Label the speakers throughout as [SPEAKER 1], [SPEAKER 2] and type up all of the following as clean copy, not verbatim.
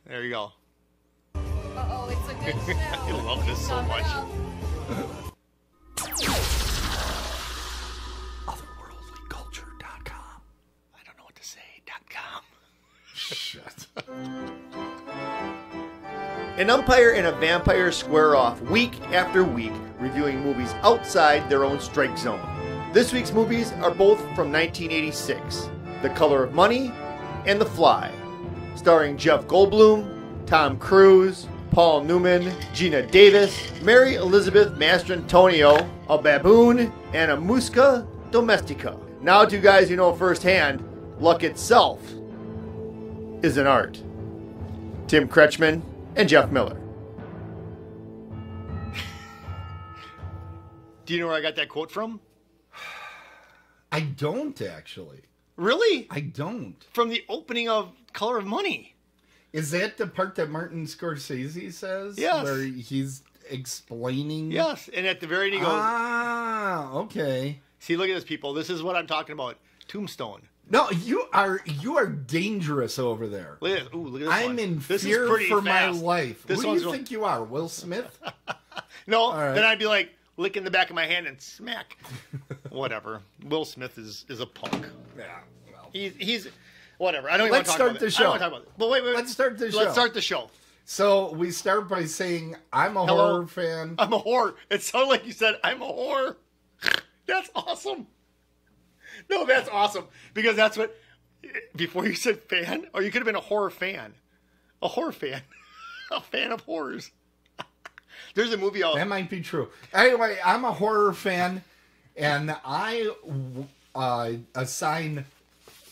[SPEAKER 1] There you go.
[SPEAKER 2] Uh-oh, it's a good smell.
[SPEAKER 1] I love this so much.
[SPEAKER 3] Otherworldlyculture.com.
[SPEAKER 1] I don't know what to say. .com.
[SPEAKER 3] Shut.
[SPEAKER 4] An umpire and a vampire square off week after week, reviewing movies outside their own strike zone. This week's movies are both from 1986, The Color of Money and The Fly, starring Jeff Goldblum, Tom Cruise, Paul Newman, Gina Davis, Mary Elizabeth Mastrantonio, a baboon, and a musca domestica. Now two guys you know firsthand, luck itself is an art. Tim Kretschmann and Jeff Miller.
[SPEAKER 1] Do you know where I got that quote from?
[SPEAKER 3] I don't actually.
[SPEAKER 1] Really?
[SPEAKER 3] I don't.
[SPEAKER 1] From the opening of Color of Money.
[SPEAKER 3] Is that the part that Martin Scorsese says?
[SPEAKER 1] Yes.
[SPEAKER 3] Where he's explaining?
[SPEAKER 1] Yes, and at the very end he goes,
[SPEAKER 3] Ah, okay.
[SPEAKER 1] see, look at this, people. This is what I'm talking about. Tombstone.
[SPEAKER 3] No, you are dangerous over there.
[SPEAKER 1] Look at this. Ooh, look at this
[SPEAKER 3] I'm
[SPEAKER 1] one.
[SPEAKER 3] in
[SPEAKER 1] This is
[SPEAKER 3] fear
[SPEAKER 1] pretty
[SPEAKER 3] for my
[SPEAKER 1] fast.
[SPEAKER 3] life.
[SPEAKER 1] This
[SPEAKER 3] Who do
[SPEAKER 1] one's
[SPEAKER 3] you
[SPEAKER 1] real-
[SPEAKER 3] think you are, Will Smith?
[SPEAKER 1] No,
[SPEAKER 3] right.
[SPEAKER 1] then I'd be like, licking the back of my hand and smack. Whatever. Will Smith is a punk.
[SPEAKER 3] Yeah. Well.
[SPEAKER 1] He's whatever. I don't even want
[SPEAKER 3] Let's
[SPEAKER 1] to talk
[SPEAKER 3] start
[SPEAKER 1] about
[SPEAKER 3] the
[SPEAKER 1] it.
[SPEAKER 3] show.
[SPEAKER 1] I don't want to talk about it. But wait.
[SPEAKER 3] Let's start the show.
[SPEAKER 1] Let's start the show.
[SPEAKER 3] So we start by saying I'm a
[SPEAKER 1] Hello?
[SPEAKER 3] horror fan.
[SPEAKER 1] I'm a whore. It sounded like you said I'm a whore. That's awesome. No, that's awesome. Because that's what, before you said fan, or you could have been a horror fan. A horror fan. A fan of horrors. There's a movie out.
[SPEAKER 3] That might be true. Anyway, I'm a horror fan, and I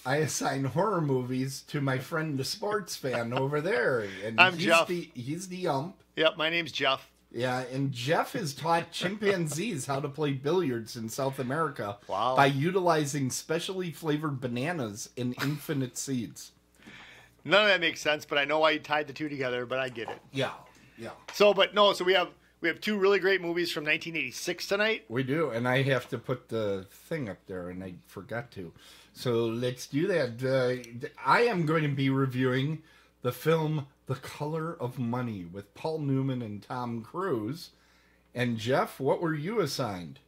[SPEAKER 3] assign horror movies to my friend, the sports fan over there. And
[SPEAKER 1] I'm
[SPEAKER 3] he's
[SPEAKER 1] Jeff.
[SPEAKER 3] He's the ump.
[SPEAKER 1] Yep, my name's Jeff.
[SPEAKER 3] Yeah, and Jeff has taught chimpanzees how to play billiards in South America
[SPEAKER 1] Wow.
[SPEAKER 3] by utilizing specially flavored bananas and infinite seeds.
[SPEAKER 1] None of that makes sense, but I know why you tied the two together, but I get it.
[SPEAKER 3] Yeah, yeah.
[SPEAKER 1] So we have two really great movies from 1986 tonight.
[SPEAKER 3] We do, and I have to put the thing up there, and I forgot to. So let's do that. I am going to be reviewing the film The Color of Money with Paul Newman and Tom Cruise. And Jeff, what were you assigned?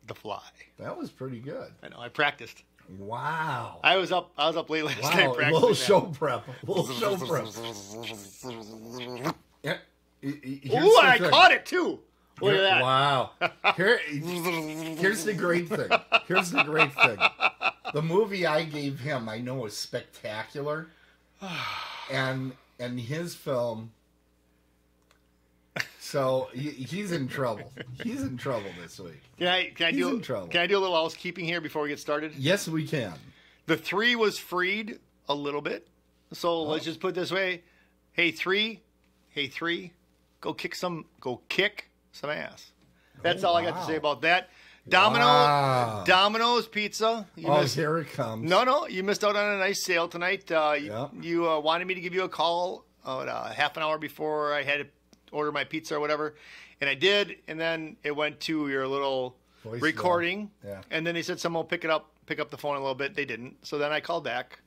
[SPEAKER 1] The Fly.
[SPEAKER 3] That was pretty good.
[SPEAKER 1] I know, I practiced.
[SPEAKER 3] Wow.
[SPEAKER 1] I was up late last night
[SPEAKER 3] Wow,
[SPEAKER 1] practicing.
[SPEAKER 3] little
[SPEAKER 1] that.
[SPEAKER 3] show prep. Little show prep. Yeah.
[SPEAKER 1] Ooh, I caught it too. Look at that.
[SPEAKER 3] Wow. Here's the great thing. Here's the great thing. The movie I gave him, I know, is spectacular. And his film, so he's in trouble. He's in trouble this week.
[SPEAKER 1] Can I
[SPEAKER 3] He's
[SPEAKER 1] do
[SPEAKER 3] in trouble.
[SPEAKER 1] Can I do a little housekeeping here before we get started?
[SPEAKER 3] Yes, we can.
[SPEAKER 1] The 3 was freed a little bit. So let's just put it this way. Hey 3, go kick some ass. That's all I got to say about that. Domino's Pizza.
[SPEAKER 3] Here it comes.
[SPEAKER 1] No, you missed out on a nice sale tonight.
[SPEAKER 3] Yep.
[SPEAKER 1] You wanted me to give you a call half an hour before I had to order my pizza or whatever, and I did. And then it went to your little
[SPEAKER 3] Voicemail.
[SPEAKER 1] recording,
[SPEAKER 3] Yeah.
[SPEAKER 1] and then they said someone will pick up the phone a little bit. They didn't, so then I called back,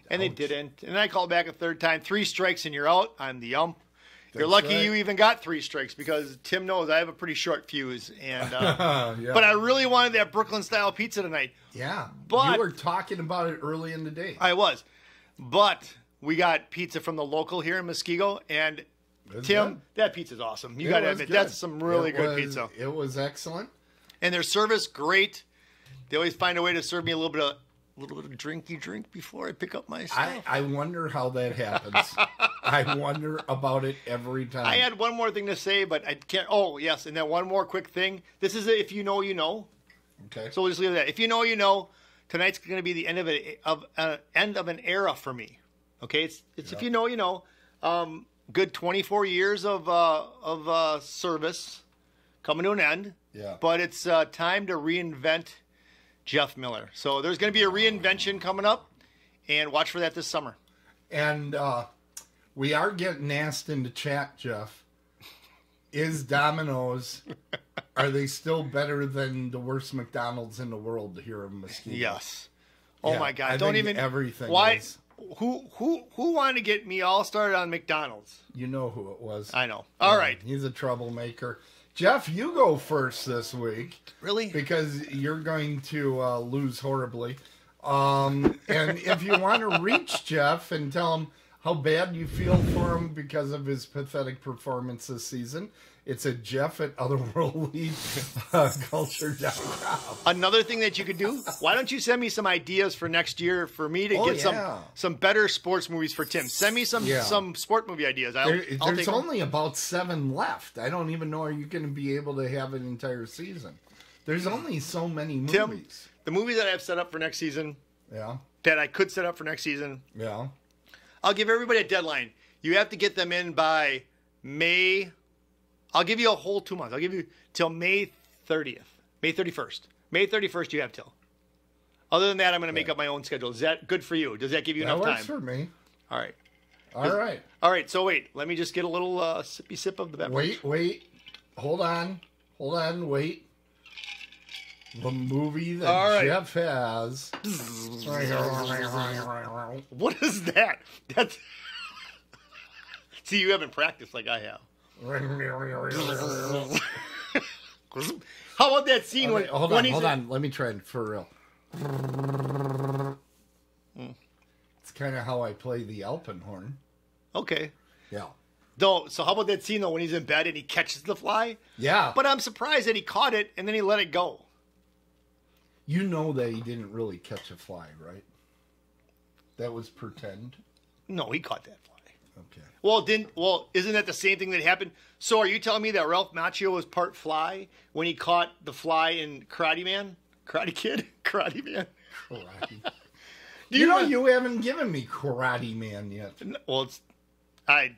[SPEAKER 1] and they didn't. And then I called back a third time. 3 strikes and you're out. I'm the ump. You're
[SPEAKER 3] That's
[SPEAKER 1] lucky
[SPEAKER 3] right.
[SPEAKER 1] you even got 3 strikes because Tim knows I have a pretty short fuse. And
[SPEAKER 3] Yeah.
[SPEAKER 1] but I really wanted that Brooklyn style pizza tonight.
[SPEAKER 3] Yeah.
[SPEAKER 1] But-
[SPEAKER 3] you were talking about it early in the day.
[SPEAKER 1] I was, but we got pizza from the local here in Muskego, and
[SPEAKER 3] That's
[SPEAKER 1] Tim,
[SPEAKER 3] good.
[SPEAKER 1] that pizza's awesome. You
[SPEAKER 3] It
[SPEAKER 1] got to
[SPEAKER 3] was
[SPEAKER 1] admit
[SPEAKER 3] good.
[SPEAKER 1] that's some really
[SPEAKER 3] It
[SPEAKER 1] good
[SPEAKER 3] was-
[SPEAKER 1] pizza,
[SPEAKER 3] It was excellent.
[SPEAKER 1] and their service great. They always find a way to serve me a little bit of drinky drink before I pick up my stuff.
[SPEAKER 3] I wonder how that happens. I wonder about it every time.
[SPEAKER 1] I had one more thing to say, but I can't. Oh, yes. And then one more quick thing. This is if you know, you know.
[SPEAKER 3] Okay.
[SPEAKER 1] So we'll just leave it at that. If you know, you know. Tonight's going to be the end of an era for me. Okay? It's if you know, you know. Good 24 years of service coming to an end.
[SPEAKER 3] Yeah.
[SPEAKER 1] But it's time to reinvent Jeff Miller. So there's going to be a reinvention coming up, and watch for that this summer.
[SPEAKER 3] And we are getting asked in the chat, Jeff. Is Domino's, are they still better than the worst McDonald's in the world here in Muskegon?
[SPEAKER 1] Yes. Oh
[SPEAKER 3] Yeah,
[SPEAKER 1] my God!
[SPEAKER 3] I
[SPEAKER 1] Don't
[SPEAKER 3] think
[SPEAKER 1] even
[SPEAKER 3] everything
[SPEAKER 1] Why?
[SPEAKER 3] is.
[SPEAKER 1] who wanted to get me all started on McDonald's?
[SPEAKER 3] You know who it was.
[SPEAKER 1] I know. All right.
[SPEAKER 3] He's a troublemaker. Jeff, you go first this week.
[SPEAKER 1] Really?
[SPEAKER 3] Because you're going to lose horribly. And if you want to reach Jeff and tell him how bad you feel for him because of his pathetic performance this season, it's a Jeff at otherworldlyculture.com.
[SPEAKER 1] Another thing that you could do, why don't you send me some ideas for next year for me to get some better sports movies for Tim? Send me some sport movie ideas.
[SPEAKER 3] There's only about 7 left. I don't even know are you going to be able to have an entire season. There's only so many movies.
[SPEAKER 1] Tim, the movies that I have set up for next season, that I could set up for next season, I'll give everybody a deadline. You have to get them in by May. I'll give you a whole 2 months. I'll give you till May 30th. May 31st. May 31st you have till. Other than that, I'm going to make up my own schedule. Is that good for you? Does that give you enough time?
[SPEAKER 3] That works for me.
[SPEAKER 1] All right.
[SPEAKER 3] All right.
[SPEAKER 1] All right, so wait. Let me just get a little sippy sip of the beverage.
[SPEAKER 3] Wait. Hold on, wait. The movie that Jeff has.
[SPEAKER 1] What is that? That's... See, you haven't practiced like I have. How about that scene when...
[SPEAKER 3] Hold on. Let me try it for real. It's kind of how I play the Alpenhorn.
[SPEAKER 1] Okay.
[SPEAKER 3] Yeah.
[SPEAKER 1] So how about that scene, though, when he's in bed and he catches the fly?
[SPEAKER 3] Yeah.
[SPEAKER 1] But I'm surprised that he caught it and then he let it go.
[SPEAKER 3] You know that he didn't really catch a fly, right? That was pretend?
[SPEAKER 1] No, he caught that fly.
[SPEAKER 3] Okay.
[SPEAKER 1] Well, isn't that the same thing that happened? So are you telling me that Ralph Macchio was part fly when he caught the fly in Karate Man? Karate Kid? Karate Man?
[SPEAKER 3] Karate. You haven't given me Karate Man yet.
[SPEAKER 1] Well,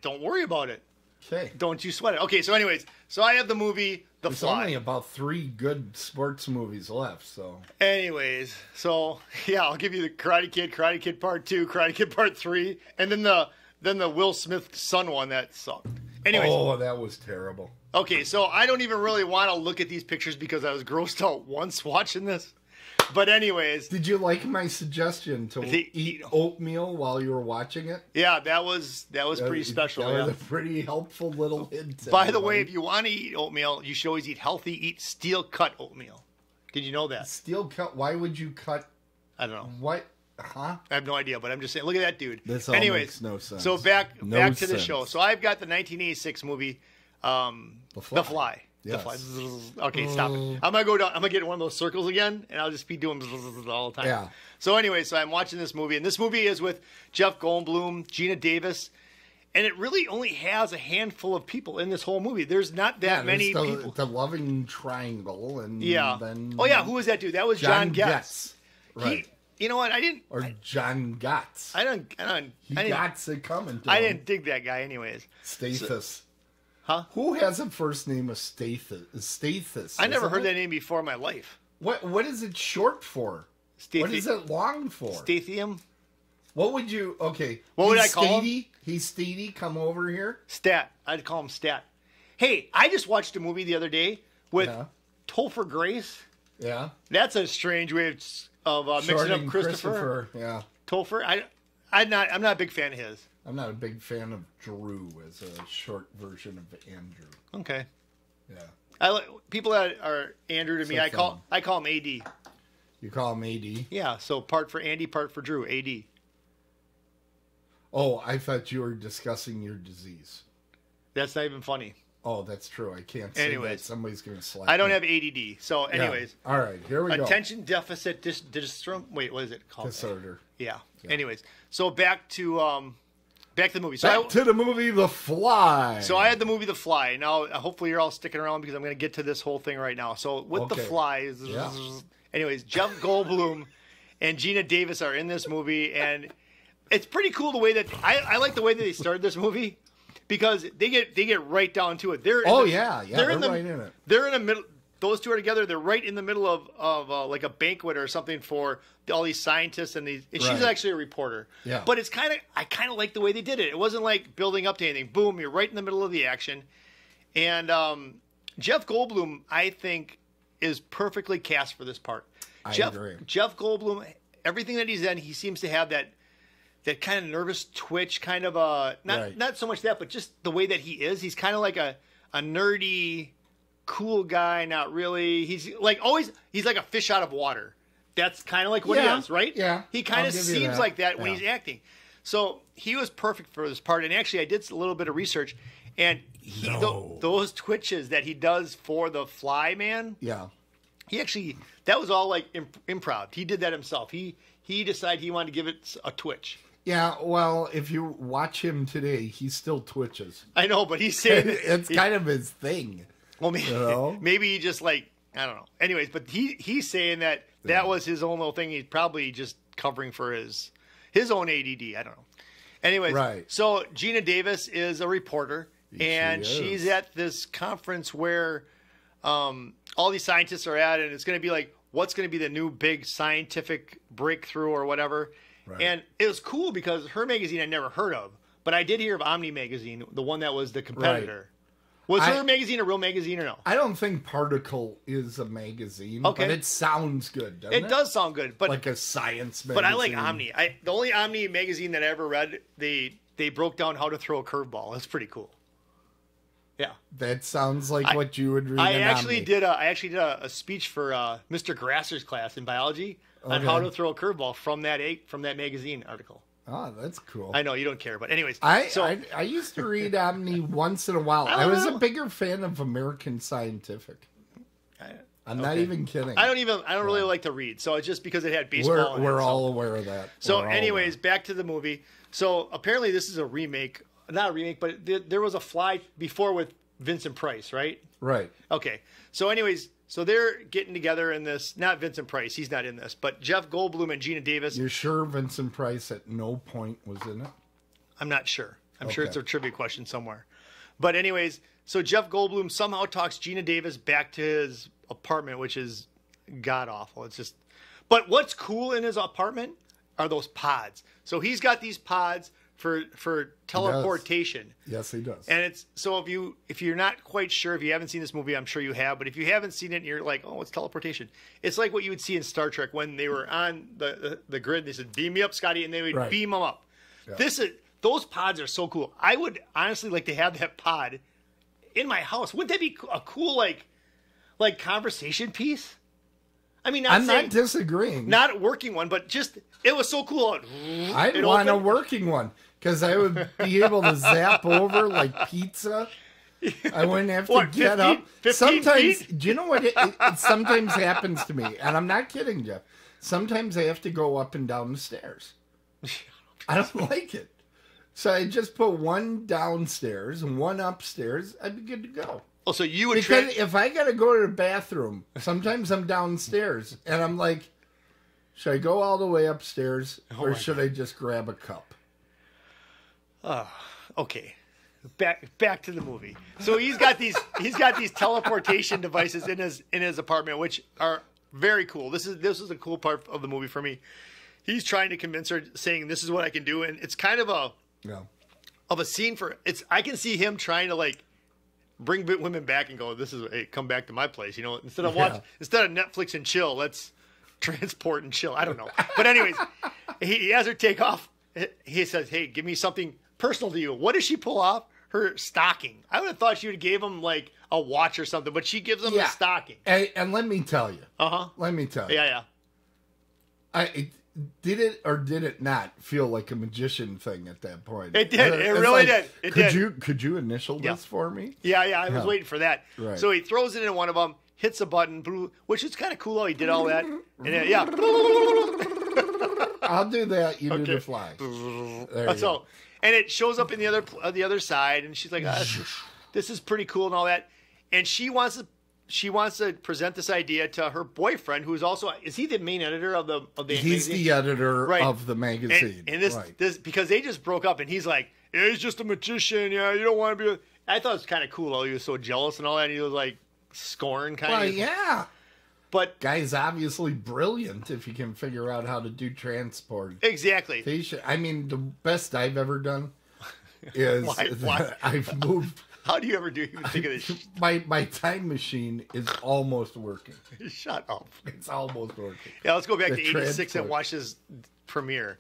[SPEAKER 1] don't worry about it.
[SPEAKER 3] Okay.
[SPEAKER 1] Don't you sweat it. Okay, so anyways, so I have the movie The
[SPEAKER 3] There's
[SPEAKER 1] Fly.
[SPEAKER 3] only about 3 good sports movies left, so.
[SPEAKER 1] Anyways, so yeah, I'll give you the Karate Kid Part 2, Karate Kid Part 3, and then the Will Smith son one that sucked. Anyways.
[SPEAKER 3] Oh, that was terrible.
[SPEAKER 1] Okay, so I don't even really want to look at these pictures because I was grossed out once watching this. But anyways.
[SPEAKER 3] Did you like my suggestion to eat oatmeal while you were watching it?
[SPEAKER 1] Yeah, that was pretty special.
[SPEAKER 3] That was a pretty helpful little hint.
[SPEAKER 1] By the way, if you want to eat oatmeal, you should always eat healthy. Eat steel cut oatmeal. Did you know that?
[SPEAKER 3] Steel cut? Why would you cut?
[SPEAKER 1] I don't know.
[SPEAKER 3] What? Huh?
[SPEAKER 1] I have no idea, but I'm just saying. Look at that dude.
[SPEAKER 3] This all makes no sense.
[SPEAKER 1] So back to the show. So I've got the 1986 movie, The Fly.
[SPEAKER 3] Yes.
[SPEAKER 1] The Fly. Okay, stop it. I'm gonna go down. I'm gonna get in one of those circles again, and I'll just be doing all the time.
[SPEAKER 3] Yeah.
[SPEAKER 1] So anyway, I'm watching this movie, and this movie is with Jeff Goldblum, Gina Davis, and it really only has a handful of people in this whole movie. There's not that many people.
[SPEAKER 3] The loving triangle, and then
[SPEAKER 1] who was that dude? That was John Getz.
[SPEAKER 3] Right.
[SPEAKER 1] You know what?
[SPEAKER 3] John Gotts. He got it coming.
[SPEAKER 1] I didn't dig that guy, anyways.
[SPEAKER 3] Stathis.
[SPEAKER 1] Huh?
[SPEAKER 3] Who has a first name of Stathis?
[SPEAKER 1] I never heard that name before in my life.
[SPEAKER 3] What is it short for? What is it long for?
[SPEAKER 1] Stathium.
[SPEAKER 3] What would you? Okay.
[SPEAKER 1] What would I call him?
[SPEAKER 3] He's Stady. Come over here.
[SPEAKER 1] Stat. I'd call him Stat. Hey, I just watched a movie the other day with Topher Grace.
[SPEAKER 3] Yeah.
[SPEAKER 1] That's a strange way of mixing up Christopher.
[SPEAKER 3] Yeah.
[SPEAKER 1] Topher. I'm not a big fan of his.
[SPEAKER 3] I'm not a big fan of Drew as a short version of Andrew.
[SPEAKER 1] Okay.
[SPEAKER 3] Yeah.
[SPEAKER 1] People that are Andrew to me. I call him AD.
[SPEAKER 3] You call him AD?
[SPEAKER 1] Yeah. So part for Andy, part for Drew. AD.
[SPEAKER 3] Oh, I thought you were discussing your disease.
[SPEAKER 1] That's not even funny.
[SPEAKER 3] Oh, that's true. I can't say that. Somebody's going to slap
[SPEAKER 1] I don't
[SPEAKER 3] me.
[SPEAKER 1] have ADD. So, anyways.
[SPEAKER 3] Yeah. All right, here we go.
[SPEAKER 1] Attention deficit dystrome. Wait, what is it called?
[SPEAKER 3] Disorder.
[SPEAKER 1] Yeah. Anyways, so back to the movie. So
[SPEAKER 3] back to the movie The Fly.
[SPEAKER 1] So I had the movie The Fly. Now, hopefully you're all sticking around because I'm going to get to this whole thing right now. So with The Fly, anyways, Jeff Goldblum and Gina Davis are in this movie, and it's pretty cool the way that I like the way that they started this movie. Because they get right down to it. They're right in it. They're in the middle. Those two are together. They're right in the middle of like a banquet or something for all these scientists and these. And she's actually a reporter.
[SPEAKER 3] Yeah.
[SPEAKER 1] But I kind of like the way they did it. It wasn't like building up to anything. Boom, you're right in the middle of the action. And Jeff Goldblum, I think, is perfectly cast for this part.
[SPEAKER 3] I agree.
[SPEAKER 1] Jeff Goldblum, everything that he's in, he seems to have that kind of nervous twitch, kind of not so much that, but just the way that he is. He's kind of like a nerdy, cool guy. Not really. He's like a fish out of water. That's kind of like what he is, right?
[SPEAKER 3] Yeah.
[SPEAKER 1] He kind of seems like that when he's acting. So he was perfect for this part. And actually, I did a little bit of research, and those twitches that he does for the Fly Man.
[SPEAKER 3] Yeah.
[SPEAKER 1] He actually, that was all like improv. He did that himself. He decided he wanted to give it a twitch.
[SPEAKER 3] Yeah, well, if you watch him today, he still twitches.
[SPEAKER 1] I know, but he's saying
[SPEAKER 3] it's kind of his thing.
[SPEAKER 1] Well, maybe he just like, I don't know. Anyways, but he's saying that was his own little thing. He's probably just covering for his own ADD. I don't know. Anyways,
[SPEAKER 3] right.
[SPEAKER 1] So Gina Davis is a reporter, and she's at this conference where all these scientists are at, and it's going to be like, what's going to be the new big scientific breakthrough or whatever. Right. And it was cool because her magazine I never heard of, but I did hear of Omni magazine, the one that was the competitor. Right. Was her magazine a real magazine or no? I
[SPEAKER 3] don't think Particle is a magazine, but it sounds good, doesn't it?
[SPEAKER 1] It does sound good, but
[SPEAKER 3] like a science magazine.
[SPEAKER 1] But I like Omni. The only Omni magazine that I ever read, they broke down how to throw a curveball. That's pretty cool. Yeah,
[SPEAKER 3] that sounds like what you would read.
[SPEAKER 1] I actually did a speech for Mr. Grasser's class in biology on how to throw a curveball from that magazine article.
[SPEAKER 3] Oh, that's cool.
[SPEAKER 1] I know you don't care, but anyways,
[SPEAKER 3] I used to read Omni once in a while. I was a bigger fan of American Scientific. I'm not even kidding.
[SPEAKER 1] I don't really like to read, so it's just because it had baseball.
[SPEAKER 3] We're all aware of that.
[SPEAKER 1] So, anyways, back to the movie. So apparently, this is a remake. Not a remake, but there was a Fly before with Vincent Price, right?
[SPEAKER 3] Right.
[SPEAKER 1] Okay. So anyways, they're getting together in this, not Vincent Price, he's not in this, but Jeff Goldblum and Gina Davis.
[SPEAKER 3] You're sure Vincent Price at no point was in it?
[SPEAKER 1] I'm not sure. I'm sure it's a trivia question somewhere. But anyways, so Jeff Goldblum somehow talks Gina Davis back to his apartment, which is god-awful. It's just, but what's cool in his apartment are those pods. So he's got these pods for teleportation.
[SPEAKER 3] Yes, he does.
[SPEAKER 1] And it's so if you're not quite sure, if you haven't seen this movie, I'm sure you have, but if you haven't seen it and you're like, oh, it's teleportation. It's like what you would see in Star Trek when they were on the grid. They said, beam me up, Scotty, and they would beam them up. Yeah. Those pods are so cool. I would honestly like to have that pod in my house. Wouldn't that be a cool like conversation piece? I mean,
[SPEAKER 3] I'm not disagreeing.
[SPEAKER 1] Not a working one, but just it was so cool.
[SPEAKER 3] I'd want a working one because I would be able to zap over like pizza. I wouldn't have to get up. Sometimes, do you know what? It sometimes happens to me, and I'm not kidding, Jeff. Sometimes I have to go up and down the stairs. I don't like it. So I just put one downstairs and one upstairs. I'd be good to go.
[SPEAKER 1] Oh, so you would
[SPEAKER 3] if I gotta go to the bathroom, sometimes I'm downstairs and I'm like, should I go all the way upstairs or should I just grab a cup?
[SPEAKER 1] Okay. Back to the movie. So he's got these teleportation devices in his apartment, which are very cool. This is a cool part of the movie for me. He's trying to convince her, saying this is what I can do, and it's kind of a scene for it's. I can see him trying to like bring women back and go, this is, hey, come back to my place, you know, instead of Netflix and chill, let's transport and chill. I don't know. But anyways, he has her take off. He says, hey, give me something personal to you. What does she pull off? Her stocking. I would have thought she would have gave him like a watch or something, but she gives him a stocking.
[SPEAKER 3] And let me tell you. Let me tell you.
[SPEAKER 1] Yeah.
[SPEAKER 3] Did it or did it not feel like a magician thing at that point?
[SPEAKER 1] It did. It really did. It did.
[SPEAKER 3] Could you initial this for me?
[SPEAKER 1] Yeah. I was waiting for that.
[SPEAKER 3] Right.
[SPEAKER 1] So he throws it in one of them, hits a button, which is kind of cool how he did all that. And then,
[SPEAKER 3] I'll do that. You do the fly.
[SPEAKER 1] So, and it shows up in the other side, and she's like, "This is pretty cool and all that." And she wants to present this idea to her boyfriend, who's also is he the main editor of the
[SPEAKER 3] He's
[SPEAKER 1] magazine?
[SPEAKER 3] The editor of the magazine.
[SPEAKER 1] And this because they just broke up, and he's like, yeah, he's just a magician. Yeah, you don't want to be. I thought it was kind of cool. He was so jealous and all that. And he was like scorn kind of.
[SPEAKER 3] Well, yeah.
[SPEAKER 1] But
[SPEAKER 3] guy's obviously brilliant if he can figure out how to do transport.
[SPEAKER 1] Exactly.
[SPEAKER 3] I mean, the best I've ever done is I've moved.
[SPEAKER 1] How do you ever even think of this?
[SPEAKER 3] My time machine is almost working.
[SPEAKER 1] Shut up.
[SPEAKER 3] It's almost working.
[SPEAKER 1] Yeah, let's go back to 86 and watch this premiere.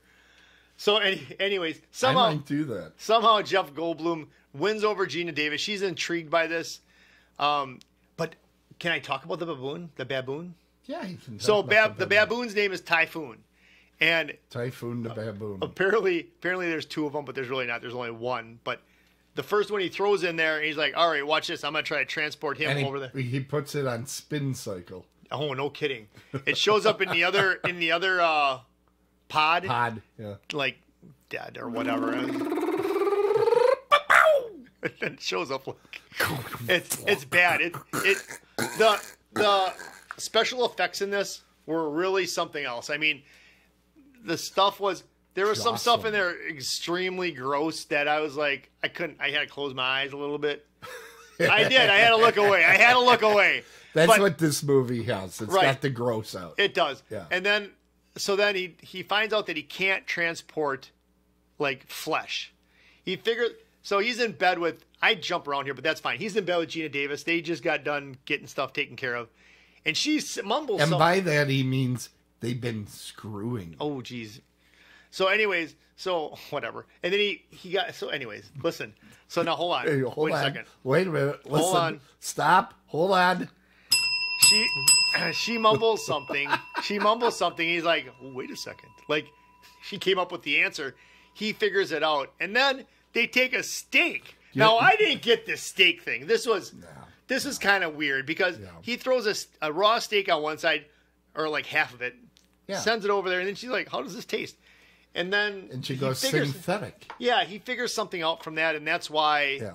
[SPEAKER 1] So, anyways,
[SPEAKER 3] I
[SPEAKER 1] somehow
[SPEAKER 3] might do that.
[SPEAKER 1] somehow Jeff Goldblum wins over Gina Davis. She's intrigued by this. But can I talk about the baboon? The baboon?
[SPEAKER 3] Yeah, you can.
[SPEAKER 1] So
[SPEAKER 3] talk about
[SPEAKER 1] the baboon's name is Typhoon, and
[SPEAKER 3] Typhoon the baboon.
[SPEAKER 1] apparently there's two of them, but there's really not. There's only one. But the first one he throws in there, and he's like, "All right, watch this. I'm gonna try to transport him
[SPEAKER 3] And
[SPEAKER 1] over there."
[SPEAKER 3] he puts it on spin cycle.
[SPEAKER 1] Oh, no kidding! It shows up in the other pod,
[SPEAKER 3] Yeah.
[SPEAKER 1] like dead or whatever. And then it shows up like it's bad. The special effects in this were really something else. I mean, there was some stuff in there extremely gross that I was like, I had to close my eyes a little bit. I did. I had to look away.
[SPEAKER 3] That's what this movie has. It's got the gross out.
[SPEAKER 1] It does.
[SPEAKER 3] Yeah.
[SPEAKER 1] And then he finds out that he can't transport like flesh. So he's in bed with, I jump around here, but that's fine. He's in bed with Gina Davis. They just got done getting stuff taken care of. And she mumbles
[SPEAKER 3] And
[SPEAKER 1] something.
[SPEAKER 3] by that he means they've been screwing.
[SPEAKER 1] Oh, geez. So anyways, whatever. And then listen. So now hold on.
[SPEAKER 3] Hey,
[SPEAKER 1] Wait a second.
[SPEAKER 3] Wait a minute. Listen.
[SPEAKER 1] Hold on.
[SPEAKER 3] Stop. Hold on.
[SPEAKER 1] She mumbles something. He's like, wait a second. Like, she came up with the answer. He figures it out. And then they take a steak. Now, I didn't get this steak thing. This was kind of weird because he throws a raw steak on one side, or like half of it, sends it over there, and then she's like, how does this taste? And
[SPEAKER 3] she goes, synthetic.
[SPEAKER 1] Yeah, he figures something out from that, and that's why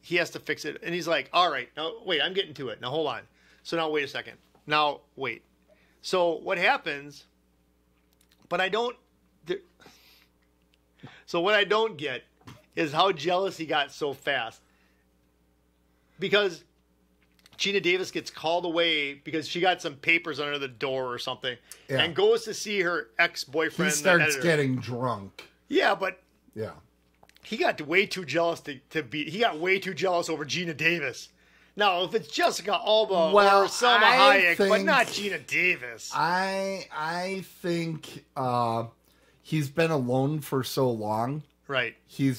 [SPEAKER 1] he has to fix it. And he's like, all right, now, wait, I'm getting to it. Now, hold on. So now, wait a second. Now, wait. So what happens, but I don't... So what I don't get is how jealous he got so fast. Because Gina Davis gets called away because she got some papers under the door or something and goes to see her ex-boyfriend.
[SPEAKER 3] He starts getting drunk.
[SPEAKER 1] Yeah, but
[SPEAKER 3] Yeah.
[SPEAKER 1] he got way too jealous he got way too jealous over Gina Davis. Now, if it's Jessica Alba or Salma Hayek, but not Gina Davis.
[SPEAKER 3] I think he's been alone for so long.
[SPEAKER 1] Right.
[SPEAKER 3] He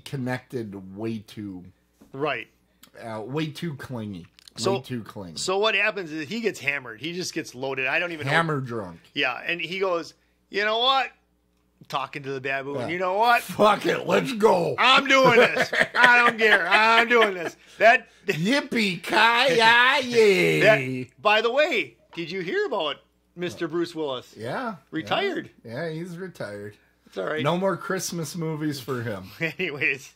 [SPEAKER 3] connected way too.
[SPEAKER 1] Right.
[SPEAKER 3] Way too clingy.
[SPEAKER 1] Way
[SPEAKER 3] too clingy.
[SPEAKER 1] So what happens is he gets hammered. He just gets loaded. I don't even
[SPEAKER 3] know. Drunk.
[SPEAKER 1] Yeah, and he goes, you know what? Talking to the baboon. Yeah. You know what?
[SPEAKER 3] Fuck it. Let's go.
[SPEAKER 1] I'm doing this. I don't care. I'm doing this.
[SPEAKER 3] Yippee-ki-yay.
[SPEAKER 1] By the way, did you hear about Mr. Bruce Willis?
[SPEAKER 3] Yeah.
[SPEAKER 1] Retired.
[SPEAKER 3] Yeah, he's retired.
[SPEAKER 1] It's all right.
[SPEAKER 3] No more Christmas movies for him.
[SPEAKER 1] Anyways,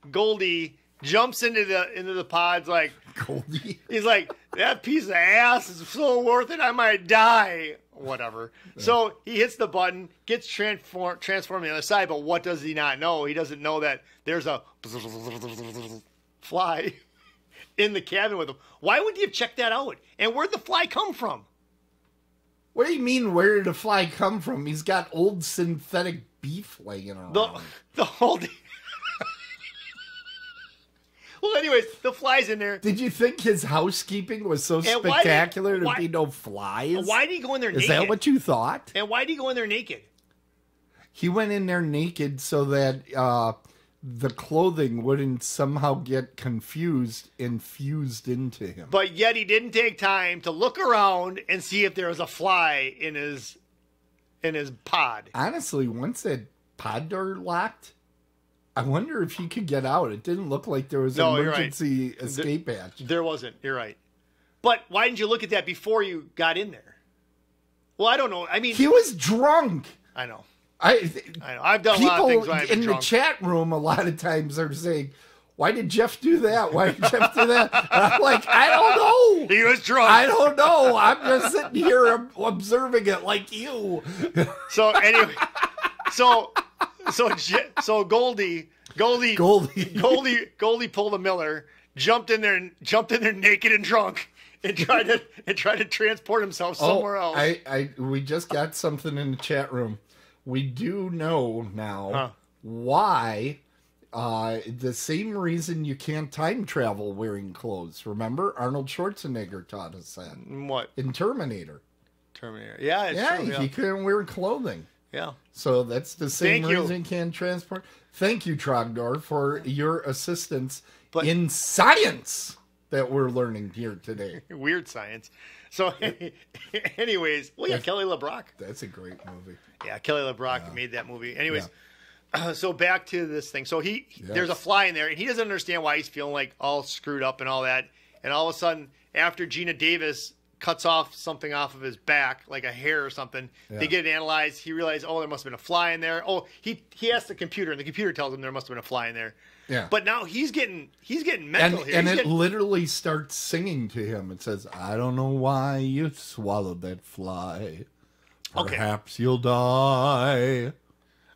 [SPEAKER 1] Goldie jumps into the pods like
[SPEAKER 3] Goldie.
[SPEAKER 1] He's like, that piece of ass is so worth it, I might die. Whatever. Yeah. So he hits the button, gets transformed on the other side, but what does he not know? He doesn't know that there's a fly in the cabin with him. Why would you have checked that out? And where'd the fly come from?
[SPEAKER 3] What do you mean, where did the fly come from? He's got old synthetic beef laying around.
[SPEAKER 1] The whole... Well, anyways, the fly's in there.
[SPEAKER 3] Did you think his housekeeping was so spectacular to be no flies?
[SPEAKER 1] Why did he go in there naked?
[SPEAKER 3] Is that what you thought?
[SPEAKER 1] And why did he go in there naked?
[SPEAKER 3] He went in there naked so that the clothing wouldn't somehow get confused and fused into him.
[SPEAKER 1] But yet he didn't take time to look around and see if there was a fly in his pod.
[SPEAKER 3] Honestly, once that pod door locked, I wonder if he could get out. It didn't look like there was an emergency escape hatch.
[SPEAKER 1] There wasn't. You're right. But why didn't you look at that before you got in there? Well, I don't know. I mean,
[SPEAKER 3] he was drunk.
[SPEAKER 1] I know.
[SPEAKER 3] I
[SPEAKER 1] know. I've done a lot of things when I've been drunk.
[SPEAKER 3] In the chat room, a lot of times are saying, "Why did Jeff do that? Why did Jeff do that?" And I'm like, I don't know.
[SPEAKER 1] He was drunk.
[SPEAKER 3] I don't know. I'm just sitting here observing it like you.
[SPEAKER 1] So anyway, so Goldie pulled a Miller, jumped in there naked and drunk, and tried to transport himself somewhere else.
[SPEAKER 3] We just got something in the chat room. We do know now why. The same reason you can't time travel wearing clothes. Remember, Arnold Schwarzenegger taught us that.
[SPEAKER 1] What?
[SPEAKER 3] In Terminator.
[SPEAKER 1] Yeah, it's true.
[SPEAKER 3] He couldn't wear clothing.
[SPEAKER 1] Yeah.
[SPEAKER 3] So that's the same
[SPEAKER 1] Thank you.
[SPEAKER 3] reason can't transport. Thank you, Trogdor, for your assistance
[SPEAKER 1] But-
[SPEAKER 3] in science that we're learning here today.
[SPEAKER 1] Weird science. So, anyways, well, yeah, Kelly LeBrock.
[SPEAKER 3] That's a great movie.
[SPEAKER 1] Yeah, Kelly LeBrock made that movie. Anyways, so back to this thing. So there's a fly in there, and he doesn't understand why he's feeling like all screwed up and all that. And all of a sudden, after Gina Davis cuts off something off of his back, like a hair or something, they get it analyzed. He realizes, oh, there must have been a fly in there. Oh, he asks the computer, and the computer tells him there must have been a fly in there.
[SPEAKER 3] Yeah.
[SPEAKER 1] But now he's getting mental here.
[SPEAKER 3] And
[SPEAKER 1] He's
[SPEAKER 3] it
[SPEAKER 1] getting-
[SPEAKER 3] literally starts singing to him. It says, I don't know why you swallowed that fly.
[SPEAKER 1] Okay.
[SPEAKER 3] Perhaps you'll die.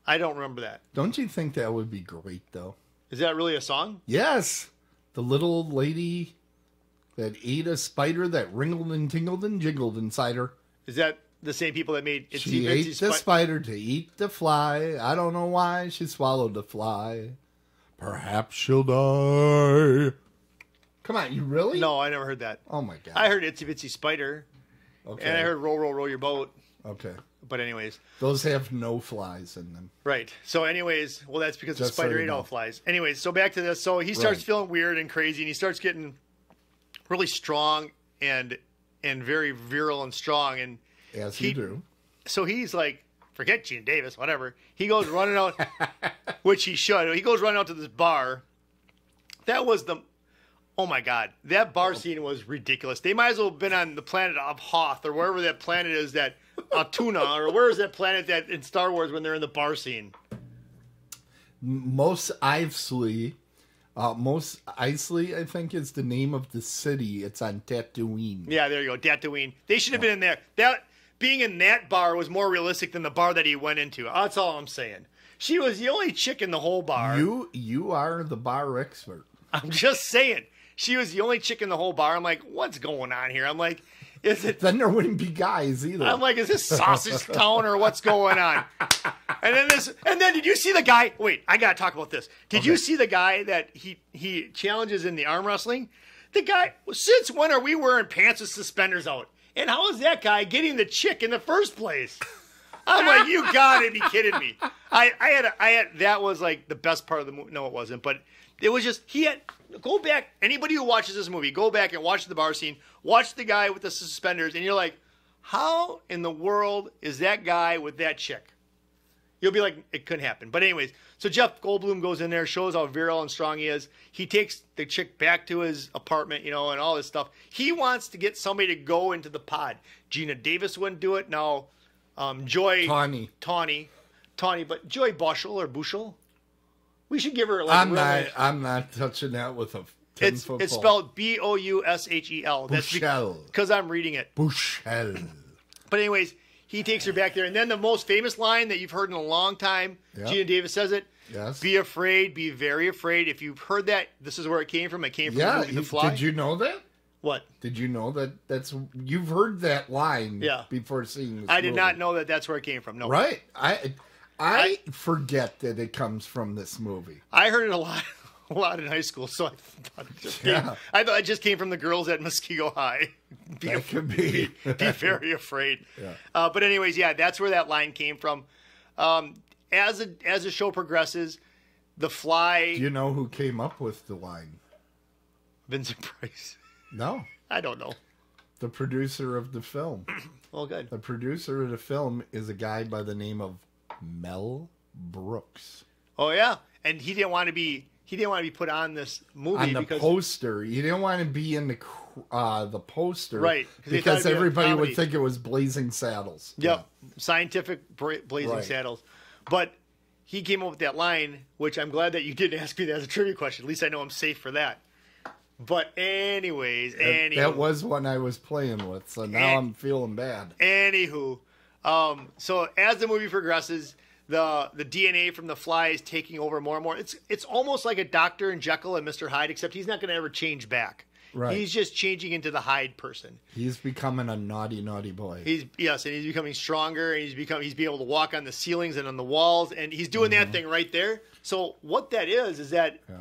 [SPEAKER 1] I don't remember that.
[SPEAKER 3] Don't you think that would be great, though?
[SPEAKER 1] Is that really a song?
[SPEAKER 3] Yes. The little lady that ate a spider that ringled and tingled and jiggled inside her.
[SPEAKER 1] Is that the same people that made Itsy
[SPEAKER 3] She
[SPEAKER 1] Bitsy
[SPEAKER 3] ate the spider to eat the fly. I don't know why she swallowed the fly. Perhaps she'll die. Come on, you really?
[SPEAKER 1] No, I never heard that.
[SPEAKER 3] Oh, my God.
[SPEAKER 1] I heard Itsy Bitsy Spider,
[SPEAKER 3] Okay.
[SPEAKER 1] and I heard Roll, Roll, Roll Your Boat.
[SPEAKER 3] Okay.
[SPEAKER 1] But anyways,
[SPEAKER 3] Those have no flies in them.
[SPEAKER 1] right. So anyways, well, that's because the
[SPEAKER 3] Just so
[SPEAKER 1] spider
[SPEAKER 3] you
[SPEAKER 1] ate
[SPEAKER 3] know.
[SPEAKER 1] all flies. Anyways, so back to this. So he starts
[SPEAKER 3] Right.
[SPEAKER 1] feeling weird and crazy, and he starts getting really strong and very virile and strong. And
[SPEAKER 3] As
[SPEAKER 1] He-
[SPEAKER 3] you do.
[SPEAKER 1] so he's like, forget Gene Davis, whatever. He goes running out, which he should. He goes running out to this bar. That was oh my God, that bar scene was ridiculous. They might as well have been on the planet of Hoth or wherever that planet is, that Altuna, or where is that planet that in Star Wars when they're in the bar scene?
[SPEAKER 3] Most Isley, I think, is the name of the city. It's on Tatooine.
[SPEAKER 1] Yeah, there you go, Tatooine. They should have been in there. That being in that bar was more realistic than the bar that he went into. That's all I'm saying. She was the only chick in the whole bar.
[SPEAKER 3] You are the bar expert.
[SPEAKER 1] I'm just saying. She was the only chick in the whole bar. I'm like, what's going on here? I'm like, is it?
[SPEAKER 3] Then there wouldn't be guys either.
[SPEAKER 1] I'm like, is this Sausage Town or what's going on? And then did you see the guy? Wait, I gotta talk about this. Did you see the guy that he challenges in the arm wrestling? The guy. Since when are we wearing pants with suspenders out? And how is that guy getting the chick in the first place? I'm like, you gotta be kidding me. I had that was like the best part of the movie. No, it wasn't, but it was just go back. Anybody who watches this movie, go back and watch the bar scene. Watch the guy with the suspenders, and you're like, how in the world is that guy with that chick? You'll be like, it couldn't happen. But anyways, so Jeff Goldblum goes in there, shows how virile and strong he is. He takes the chick back to his apartment, and all this stuff. He wants to get somebody to go into the pod. Gina Davis wouldn't do it. Now, Joy... Tawny, but Joy Bushel. We should give her like
[SPEAKER 3] I'm not touching that with a 10-foot
[SPEAKER 1] It's
[SPEAKER 3] pole.
[SPEAKER 1] spelled Boushel. That's
[SPEAKER 3] Bushel.
[SPEAKER 1] because I'm reading it.
[SPEAKER 3] Bushel.
[SPEAKER 1] But anyways, he takes her back there, and then the most famous line that you've heard in a long time,
[SPEAKER 3] Yep.
[SPEAKER 1] Gina Davis says it.
[SPEAKER 3] Yes.
[SPEAKER 1] Be afraid, be very afraid. If you've heard that, this is where it came from. It came from the movie The Fly.
[SPEAKER 3] Did you know that?
[SPEAKER 1] What?
[SPEAKER 3] Did you know that you've heard that line
[SPEAKER 1] Yeah.
[SPEAKER 3] before seeing this
[SPEAKER 1] I did
[SPEAKER 3] movie.
[SPEAKER 1] not know that that's where it came from. No.
[SPEAKER 3] Right. I forget that it comes from this movie.
[SPEAKER 1] I heard it a lot in high school, so I thought it just came.
[SPEAKER 3] Yeah.
[SPEAKER 1] I thought it just came from the girls at Muskego High.
[SPEAKER 3] That could be.
[SPEAKER 1] Be very afraid.
[SPEAKER 3] Yeah.
[SPEAKER 1] But anyways, yeah, that's where that line came from. As the show progresses, the Fly.
[SPEAKER 3] Do you know who came up with the line?
[SPEAKER 1] Vincent Price.
[SPEAKER 3] No.
[SPEAKER 1] I don't know.
[SPEAKER 3] The producer of the film.
[SPEAKER 1] Well, good.
[SPEAKER 3] The producer of the film is a guy by the name of Mel Brooks.
[SPEAKER 1] Oh yeah, and he didn't want to be put on this movie
[SPEAKER 3] On the
[SPEAKER 1] because
[SPEAKER 3] poster, he didn't want to be in the poster,
[SPEAKER 1] Right, 'cause they thought
[SPEAKER 3] Because
[SPEAKER 1] it'd be a
[SPEAKER 3] everybody
[SPEAKER 1] comedy.
[SPEAKER 3] would think it was Blazing Saddles.
[SPEAKER 1] Yep, scientific Blazing
[SPEAKER 3] Right.
[SPEAKER 1] Saddles. But he came up with that line, which I'm glad that you didn't ask me that as a trivia question. At least I know I'm safe for that. But anyways,
[SPEAKER 3] That was one I was playing with, so now I'm feeling bad.
[SPEAKER 1] Anywho, so as the movie progresses, the DNA from the Fly is taking over more and more. It's almost like a Dr. and Jekyll and Mr. Hyde, except he's not going to ever change back.
[SPEAKER 3] Right.
[SPEAKER 1] He's just changing into the Hyde person.
[SPEAKER 3] He's becoming a naughty, naughty boy.
[SPEAKER 1] And he's becoming stronger, and he's be able to walk on the ceilings and on the walls, and he's doing that thing right there. So what that is that
[SPEAKER 3] Yeah.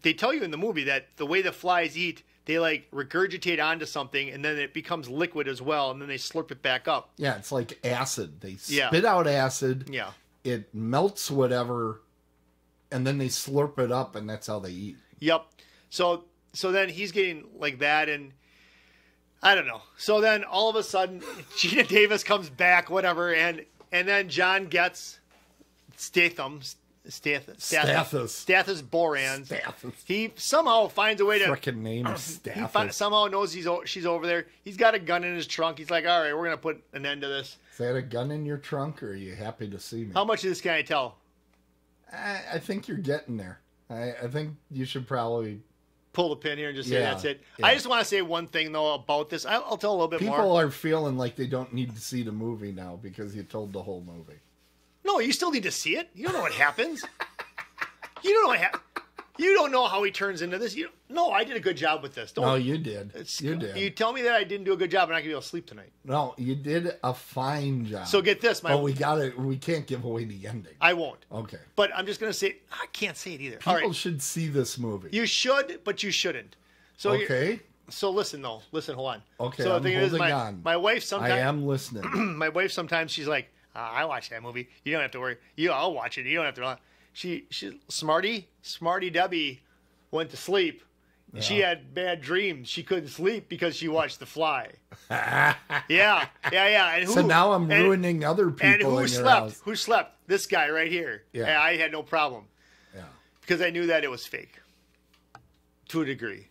[SPEAKER 1] they tell you in the movie that the way the flies eat, like regurgitate onto something, and then it becomes liquid as well, and then they slurp it back up.
[SPEAKER 3] Yeah, it's like acid. They
[SPEAKER 1] Yeah.
[SPEAKER 3] spit out acid.
[SPEAKER 1] Yeah.
[SPEAKER 3] It melts whatever, and then they slurp it up, and that's how they eat.
[SPEAKER 1] Yep. So then he's getting like that, and I don't know. So then all of a sudden, Gina Davis comes back, whatever, and then John gets Stathis Borans.
[SPEAKER 3] Stathis.
[SPEAKER 1] He somehow finds a way to.
[SPEAKER 3] Frickin' name Stathis.
[SPEAKER 1] Somehow knows she's over there. He's got a gun in his trunk. He's like, all right, we're gonna put an end to this.
[SPEAKER 3] Is that a gun in your trunk, or are you happy to see me?
[SPEAKER 1] How much of this can I tell?
[SPEAKER 3] I think you're getting there. I think you should probably
[SPEAKER 1] Pull the pin here and just say
[SPEAKER 3] Yeah,
[SPEAKER 1] that's it.
[SPEAKER 3] yeah.
[SPEAKER 1] I just want to say one thing though about this. I'll tell a little bit more.
[SPEAKER 3] People are feeling like they don't need to see the movie now because you told the whole movie.
[SPEAKER 1] No, you still need to see it. You don't know what happens. You don't know what happens. You don't know how he turns into this. No, I did a good job with this.
[SPEAKER 3] No, you did. You
[SPEAKER 1] You
[SPEAKER 3] did.
[SPEAKER 1] tell me that I didn't do a good job, I'm not gonna be able to sleep tonight.
[SPEAKER 3] No, you did a fine job.
[SPEAKER 1] So get this,
[SPEAKER 3] but we can't give away the ending.
[SPEAKER 1] I won't.
[SPEAKER 3] Okay.
[SPEAKER 1] But I'm just gonna say I can't say it either. All
[SPEAKER 3] People
[SPEAKER 1] right.
[SPEAKER 3] should see this movie.
[SPEAKER 1] You should, but you shouldn't. So
[SPEAKER 3] Okay.
[SPEAKER 1] So listen though. Listen, hold on.
[SPEAKER 3] Okay,
[SPEAKER 1] So
[SPEAKER 3] I'm holding on.
[SPEAKER 1] my wife sometimes
[SPEAKER 3] I am listening.
[SPEAKER 1] my wife sometimes she's like, I watch that movie. You don't have to worry. I'll watch it. You don't have to. She Smarty Debbie went to sleep. Yeah. She had bad dreams. She couldn't sleep because she watched The Fly. yeah. And
[SPEAKER 3] So now I'm ruining other people
[SPEAKER 1] and who
[SPEAKER 3] in your
[SPEAKER 1] slept?
[SPEAKER 3] house.
[SPEAKER 1] Who slept? This guy right here.
[SPEAKER 3] Yeah.
[SPEAKER 1] And I had no problem.
[SPEAKER 3] Yeah.
[SPEAKER 1] Because I knew that it was fake. To a degree.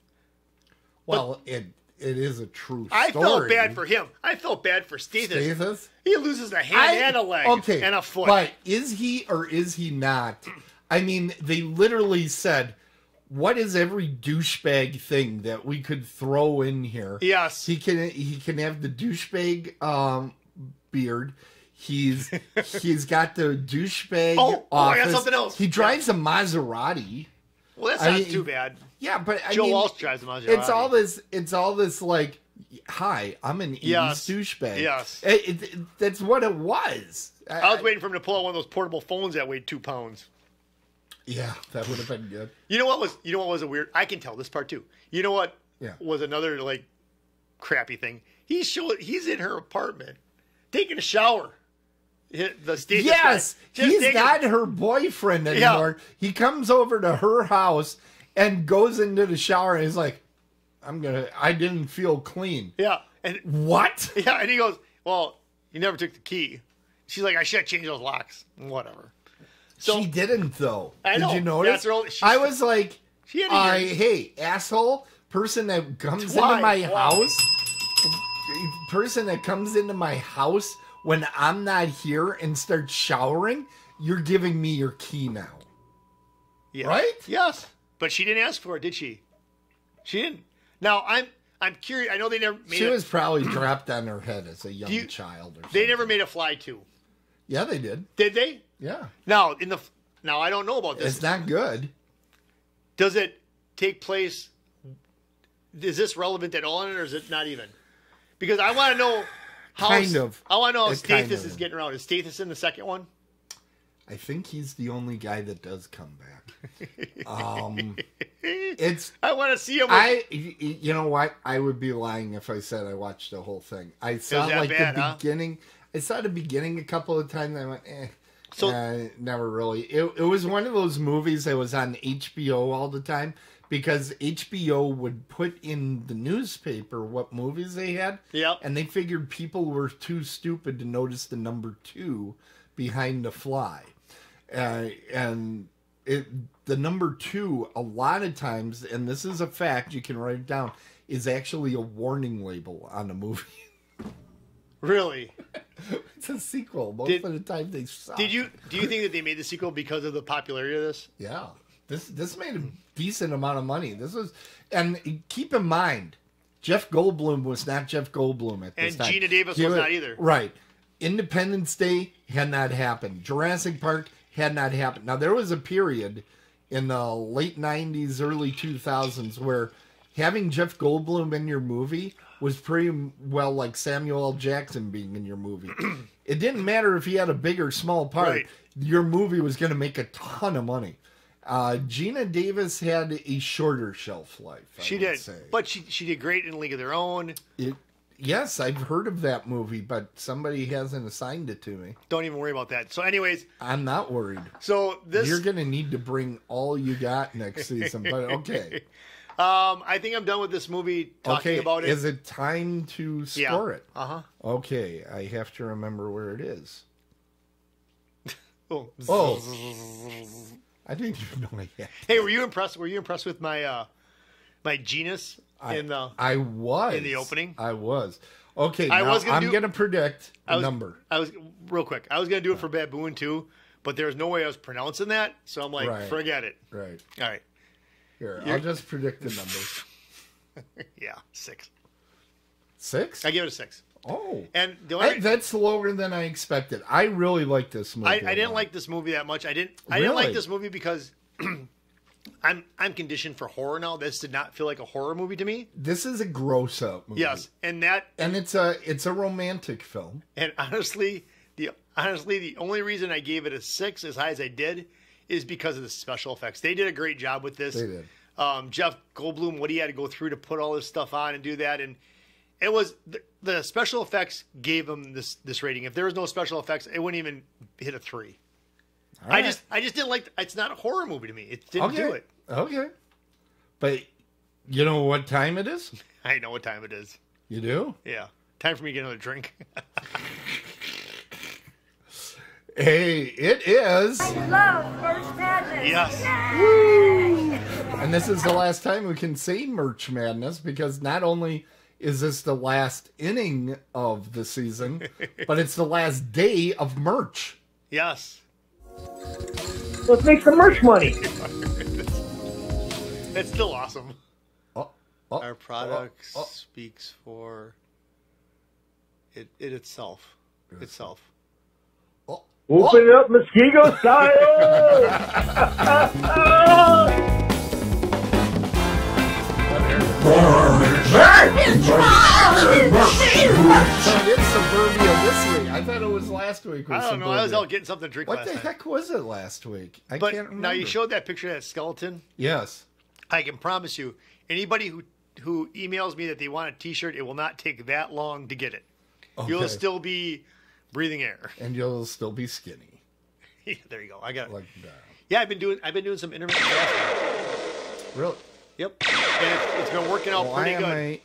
[SPEAKER 3] Well, it is a true story.
[SPEAKER 1] I felt bad for him. I felt bad for Stathis.
[SPEAKER 3] Stathis?
[SPEAKER 1] He loses a hand and a leg and a foot.
[SPEAKER 3] But is he or is he not? I mean, they literally said, what is every douchebag thing that we could throw in here?
[SPEAKER 1] Yes.
[SPEAKER 3] He can have the douchebag beard. He's got the douchebag office.
[SPEAKER 1] I got something else.
[SPEAKER 3] He drives a Maserati.
[SPEAKER 1] Well, that's not too bad.
[SPEAKER 3] Yeah, but
[SPEAKER 1] Joe Walsh drives a Maserati.
[SPEAKER 3] It's all this like, hi, I'm an 80s douchebag.
[SPEAKER 1] Yes.
[SPEAKER 3] That's what it was.
[SPEAKER 1] I was waiting for him to pull out one of those portable phones that weighed 2 pounds.
[SPEAKER 3] Yeah, that would have been good.
[SPEAKER 1] You know what was a weird? I can tell this part too. You know what was another like crappy thing? He's in her apartment taking a shower.
[SPEAKER 3] Yes, he's not her boyfriend anymore. Yeah. He comes over to her house and goes into the shower and he's like, I didn't feel clean.
[SPEAKER 1] Yeah. And
[SPEAKER 3] what?
[SPEAKER 1] Yeah, and he goes, well, you never took the key. She's like, I should have changed those locks. Whatever. So,
[SPEAKER 3] she didn't though.
[SPEAKER 1] I know.
[SPEAKER 3] Did you notice? I was like, hey, asshole, person that comes into my house, person that comes into my house when I'm not here and starts showering, you're giving me your key now.
[SPEAKER 1] Yes.
[SPEAKER 3] Right?
[SPEAKER 1] Yes. But she didn't ask for it, did she? She didn't. Now, I'm curious. I know they never made
[SPEAKER 3] She was probably dropped on her head as a young child or something.
[SPEAKER 1] They never made a Fly 2.
[SPEAKER 3] Yeah, they did.
[SPEAKER 1] Did they?
[SPEAKER 3] Yeah.
[SPEAKER 1] Now, I don't know about this.
[SPEAKER 3] It's not good.
[SPEAKER 1] Does it take place? Is this relevant at all in it, or is it not even? Because I want to know how.
[SPEAKER 3] Kind of.
[SPEAKER 1] I want to know how Stathis is getting around. Is Stathis in the second one?
[SPEAKER 3] I think he's the only guy that does come back. It's.
[SPEAKER 1] I want to see him.
[SPEAKER 3] You know what? I would be lying if I said I watched the whole thing. I saw the beginning. I saw the beginning a couple of times. I went, never really. It was one of those movies that was on HBO all the time because HBO would put in the newspaper what movies they had.
[SPEAKER 1] Yep.
[SPEAKER 3] And they figured people were too stupid to notice the number 2 behind The Fly. And the number 2, a lot of times, and this is a fact, you can write it down, is actually a warning label on a movie.
[SPEAKER 1] Really?
[SPEAKER 3] It's a sequel. Most of the time they suck.
[SPEAKER 1] Do you think that they made the sequel because of the popularity of this?
[SPEAKER 3] Yeah. This made a decent amount of money. This was, and keep in mind, Jeff Goldblum was not Jeff Goldblum at this time.
[SPEAKER 1] And Gina Davis was not either.
[SPEAKER 3] Right. Independence Day had not happened. Jurassic Park had not happened. Now, there was a period in the late 90s, early 2000s where having Jeff Goldblum in your movie was pretty well like Samuel L. Jackson being in your movie. It didn't matter if he had a big or small part. Right. Your movie was going to make a ton of money. Gina Davis had a shorter shelf life.
[SPEAKER 1] She did, but she did great in League of Their Own.
[SPEAKER 3] Yes, I've heard of that movie, but somebody hasn't assigned it to me.
[SPEAKER 1] Don't even worry about that. So, anyways,
[SPEAKER 3] I'm not worried.
[SPEAKER 1] So
[SPEAKER 3] you're going to need to bring all you got next season, but okay.
[SPEAKER 1] I think I'm done with this movie talking about it.
[SPEAKER 3] Is it time to score it?
[SPEAKER 1] Uh-huh.
[SPEAKER 3] Okay, I have to remember where it is.
[SPEAKER 1] Oh.
[SPEAKER 3] I didn't even know I had.
[SPEAKER 1] Hey, were you impressed? Were you impressed with my my genus in the?
[SPEAKER 3] I was
[SPEAKER 1] in the opening.
[SPEAKER 3] I was. Okay,
[SPEAKER 1] I'm
[SPEAKER 3] going to predict a number.
[SPEAKER 1] I was real quick. I was going to do it for Baboon too, but there's no way I was pronouncing that, so I'm like, forget it.
[SPEAKER 3] Right.
[SPEAKER 1] All right.
[SPEAKER 3] Here, I'll just predict the number.
[SPEAKER 1] Yeah, 6.
[SPEAKER 3] 6?
[SPEAKER 1] I give it a 6.
[SPEAKER 3] Oh,
[SPEAKER 1] and
[SPEAKER 3] that's lower than I expected. I really like this movie.
[SPEAKER 1] I didn't like this movie that much. I didn't like this movie because I'm conditioned for horror now. This did not feel like a horror movie to me.
[SPEAKER 3] This is a gross out movie.
[SPEAKER 1] Yes, and
[SPEAKER 3] it's a romantic film.
[SPEAKER 1] And honestly, the only reason I gave it a 6 as high as I did is because of the special effects. They did a great job with this.
[SPEAKER 3] They did.
[SPEAKER 1] Jeff Goldblum, what he had to go through to put all this stuff on and do that, and it was the special effects gave him this rating. If there was no special effects, it wouldn't even hit a 3. Right. I just didn't like. It's not a horror movie to me. It didn't do it.
[SPEAKER 3] Okay, but you know what time it is?
[SPEAKER 1] I know what time it is.
[SPEAKER 3] You do?
[SPEAKER 1] Yeah, time for me to get another drink.
[SPEAKER 3] Hey, it is.
[SPEAKER 5] I love Merch Madness.
[SPEAKER 1] Yes.
[SPEAKER 3] Woo! And this is the last time we can say Merch Madness because not only is this the last inning of the season, but it's the last day of merch.
[SPEAKER 1] Yes.
[SPEAKER 6] Let's make some merch money.
[SPEAKER 1] It's still awesome. Our product speaks for it itself. Itself.
[SPEAKER 6] Open it up Mosquito style.
[SPEAKER 3] So it's Suburbia this week. I thought it was last week.
[SPEAKER 1] I don't know. I was out getting something to drink
[SPEAKER 3] What
[SPEAKER 1] last
[SPEAKER 3] the
[SPEAKER 1] night.
[SPEAKER 3] heck was it last week? I
[SPEAKER 1] But
[SPEAKER 3] can't remember.
[SPEAKER 1] now you showed that picture of that skeleton.
[SPEAKER 3] Yes.
[SPEAKER 1] I can promise you, anybody who emails me that they want a T-shirt, it will not take that long to get it.
[SPEAKER 3] Okay.
[SPEAKER 1] You'll still be breathing air.
[SPEAKER 3] And you'll still be skinny.
[SPEAKER 1] Yeah, there you go. I got it.
[SPEAKER 3] Like that.
[SPEAKER 1] Yeah, I've been doing some intermittent fasting.
[SPEAKER 3] Really?
[SPEAKER 1] Yep. And it's been working out pretty good.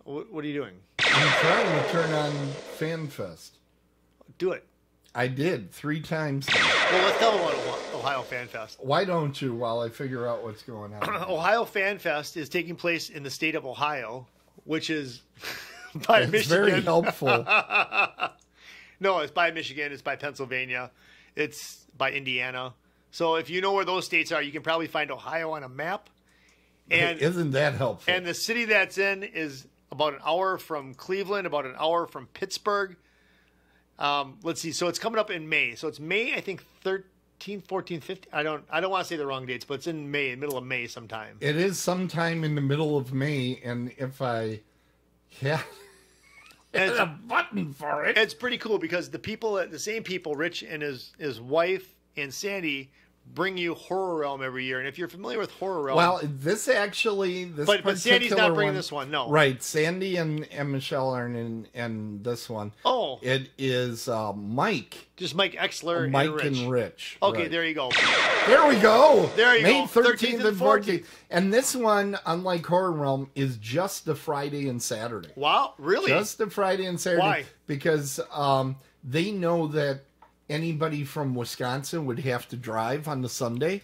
[SPEAKER 1] What are you doing?
[SPEAKER 3] I'm trying to turn on FanFest.
[SPEAKER 1] Do it.
[SPEAKER 3] I did 3 times.
[SPEAKER 1] Well, let's tell them about Ohio Fan Fest.
[SPEAKER 3] Why don't you while I figure out what's going on?
[SPEAKER 1] Ohio Fan Fest is taking place in the state of Ohio, which is by Michigan.
[SPEAKER 3] It's very helpful.
[SPEAKER 1] No, it's by Michigan. It's by Pennsylvania. It's by Indiana. So if you know where those states are, you can probably find Ohio on a map. And
[SPEAKER 3] isn't that helpful?
[SPEAKER 1] And the city that's in is about an hour from Cleveland, about an hour from Pittsburgh. Let's see. So it's coming up in May. So it's May, I think 13th, 14th, 15th. I don't want to say the wrong dates, but it's in May, in the middle of May sometime.
[SPEAKER 3] It is sometime in the middle of May, and if I had a button for it.
[SPEAKER 1] It's pretty cool because the same people, Rich and his wife and Sandy, bring you Horror Realm every year. And if you're familiar with Horror Realm...
[SPEAKER 3] Well, but
[SPEAKER 1] Sandy's not bringing this one, no.
[SPEAKER 3] Right, Sandy and Michelle are in this one.
[SPEAKER 1] Oh.
[SPEAKER 3] It is Mike.
[SPEAKER 1] Just Mike Exler
[SPEAKER 3] Mike
[SPEAKER 1] and Rich.
[SPEAKER 3] and Rich.
[SPEAKER 1] Okay,
[SPEAKER 3] right.
[SPEAKER 1] there you go.
[SPEAKER 3] There we go.
[SPEAKER 1] There you
[SPEAKER 3] May
[SPEAKER 1] go.
[SPEAKER 3] 13th and 14th. And this one, unlike Horror Realm, is just the Friday and Saturday.
[SPEAKER 1] Wow, really?
[SPEAKER 3] Just the Friday and Saturday.
[SPEAKER 1] Why?
[SPEAKER 3] Because they know that anybody from Wisconsin would have to drive on the Sunday.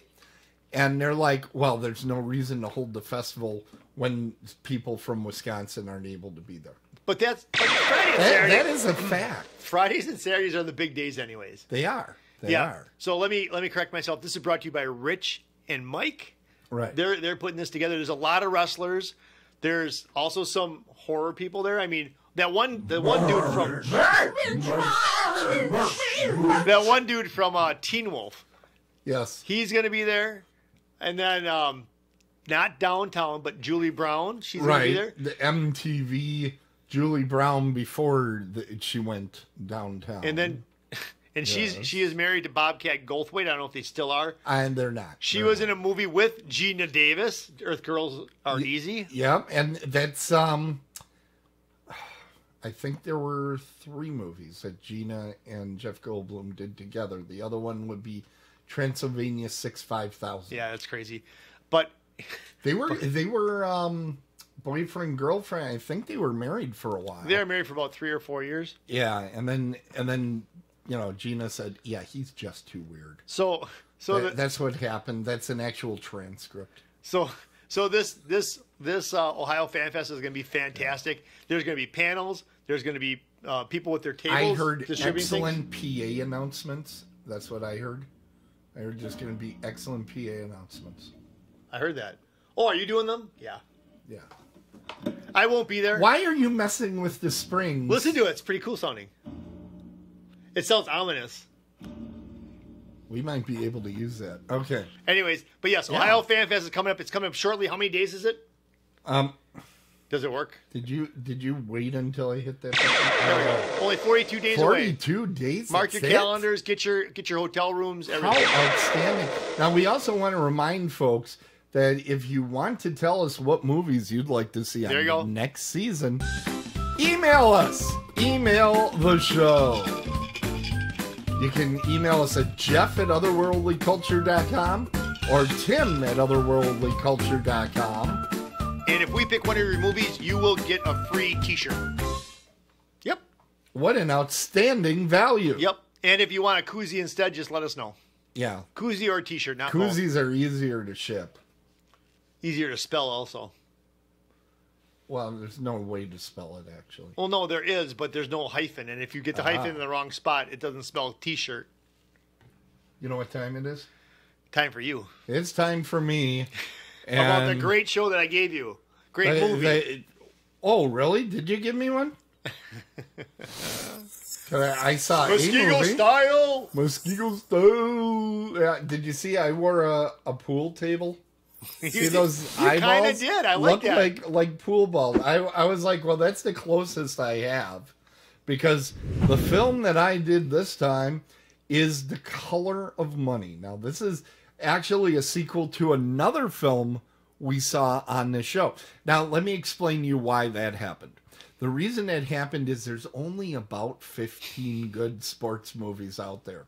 [SPEAKER 3] And they're like, well, there's no reason to hold the festival when people from Wisconsin aren't able to be there.
[SPEAKER 1] But Friday and Saturday...
[SPEAKER 3] That is a fact.
[SPEAKER 1] Fridays and Saturdays are the big days anyways.
[SPEAKER 3] They are. They are.
[SPEAKER 1] So let me correct myself. This is brought to you by Rich and Mike.
[SPEAKER 3] Right.
[SPEAKER 1] They're putting this together. There's a lot of wrestlers. There's also some horror people there. I mean, the one dude from Teen Wolf.
[SPEAKER 3] Yes.
[SPEAKER 1] He's going to be there. And then not downtown, but Julie Brown. She's going to be there.
[SPEAKER 3] The MTV Julie Brown before she went downtown.
[SPEAKER 1] And And
[SPEAKER 3] Yes.
[SPEAKER 1] she is married to Bobcat Goldthwait. I don't know if they still are.
[SPEAKER 3] And they're not.
[SPEAKER 1] She was in a movie with Gina Davis. Earth Girls Aren't Easy.
[SPEAKER 3] Yep, and that's I think there were 3 movies that Gina and Jeff Goldblum did together. The other one would be Transylvania 65000.
[SPEAKER 1] Yeah, that's crazy. But
[SPEAKER 3] They were boyfriend girlfriend. I think they were married for a while.
[SPEAKER 1] they were married for about 3 or 4 years.
[SPEAKER 3] Yeah, and then Gina said, "Yeah, he's just too weird."
[SPEAKER 1] So
[SPEAKER 3] That's what happened. That's an actual transcript.
[SPEAKER 1] So this Ohio Fan Fest is going to be fantastic. There's going to be panels. There's going to be people with their tables.
[SPEAKER 3] I heard
[SPEAKER 1] distributing
[SPEAKER 3] excellent
[SPEAKER 1] things.
[SPEAKER 3] PA announcements. That's what I heard. I heard there's going to be excellent PA announcements.
[SPEAKER 1] I heard that. Oh, are you doing them? Yeah.
[SPEAKER 3] Yeah.
[SPEAKER 1] I won't be there.
[SPEAKER 3] Why are you messing with the springs?
[SPEAKER 1] Listen to it. It's pretty cool sounding. It sounds ominous.
[SPEAKER 3] We might be able to use that. Okay.
[SPEAKER 1] Anyways, but yes,
[SPEAKER 3] Yeah.
[SPEAKER 1] Ohio Fan Fest is coming up. It's coming up shortly. How many days is it? Does it work?
[SPEAKER 3] Did you wait until I hit that?
[SPEAKER 1] There we go. Only 42 days away.
[SPEAKER 3] 42 days.
[SPEAKER 1] Mark your
[SPEAKER 3] that's it?
[SPEAKER 1] calendars. Get your hotel rooms.
[SPEAKER 3] How
[SPEAKER 1] Everything.
[SPEAKER 3] outstanding. Now, we also want to remind folks that if you want to tell us what movies you'd like to see
[SPEAKER 1] There you
[SPEAKER 3] on
[SPEAKER 1] go.
[SPEAKER 3] next season, email us. Email the show. You can email us at jeff@otherworldlyculture.com or tim@otherworldlyculture.com.
[SPEAKER 1] And if we pick one of your movies, you will get a free T-shirt. Yep.
[SPEAKER 3] What an outstanding value.
[SPEAKER 1] Yep. And if you want a koozie instead, just let us know.
[SPEAKER 3] Yeah.
[SPEAKER 1] Koozie or a T-shirt, not both.
[SPEAKER 3] Koozies are easier to ship.
[SPEAKER 1] Easier to spell also.
[SPEAKER 3] Well, there's no way to spell it, actually.
[SPEAKER 1] Well, no, there is, but there's no hyphen. And if you get the hyphen in the wrong spot, it doesn't spell T-shirt.
[SPEAKER 3] You know what time it is?
[SPEAKER 1] Time for you.
[SPEAKER 3] It's time for me.
[SPEAKER 1] About the
[SPEAKER 3] And
[SPEAKER 1] great show that I gave you. Great movie.
[SPEAKER 3] Oh, really? Did you give me one? I saw a
[SPEAKER 1] Mosquito
[SPEAKER 3] movie.
[SPEAKER 1] style.
[SPEAKER 3] Mosquito style. Yeah, did you see? I wore a pool table. See those
[SPEAKER 1] You
[SPEAKER 3] eyeballs?
[SPEAKER 1] kind of did. I like
[SPEAKER 3] Looked
[SPEAKER 1] that.
[SPEAKER 3] like pool balls. I was like, well, that's the closest I have, because the film that I did this time is The Color of Money. Now, this is actually a sequel to another film we saw on this show. Now, let me explain to you why that happened. The reason that happened is there's only about 15 good sports movies out there.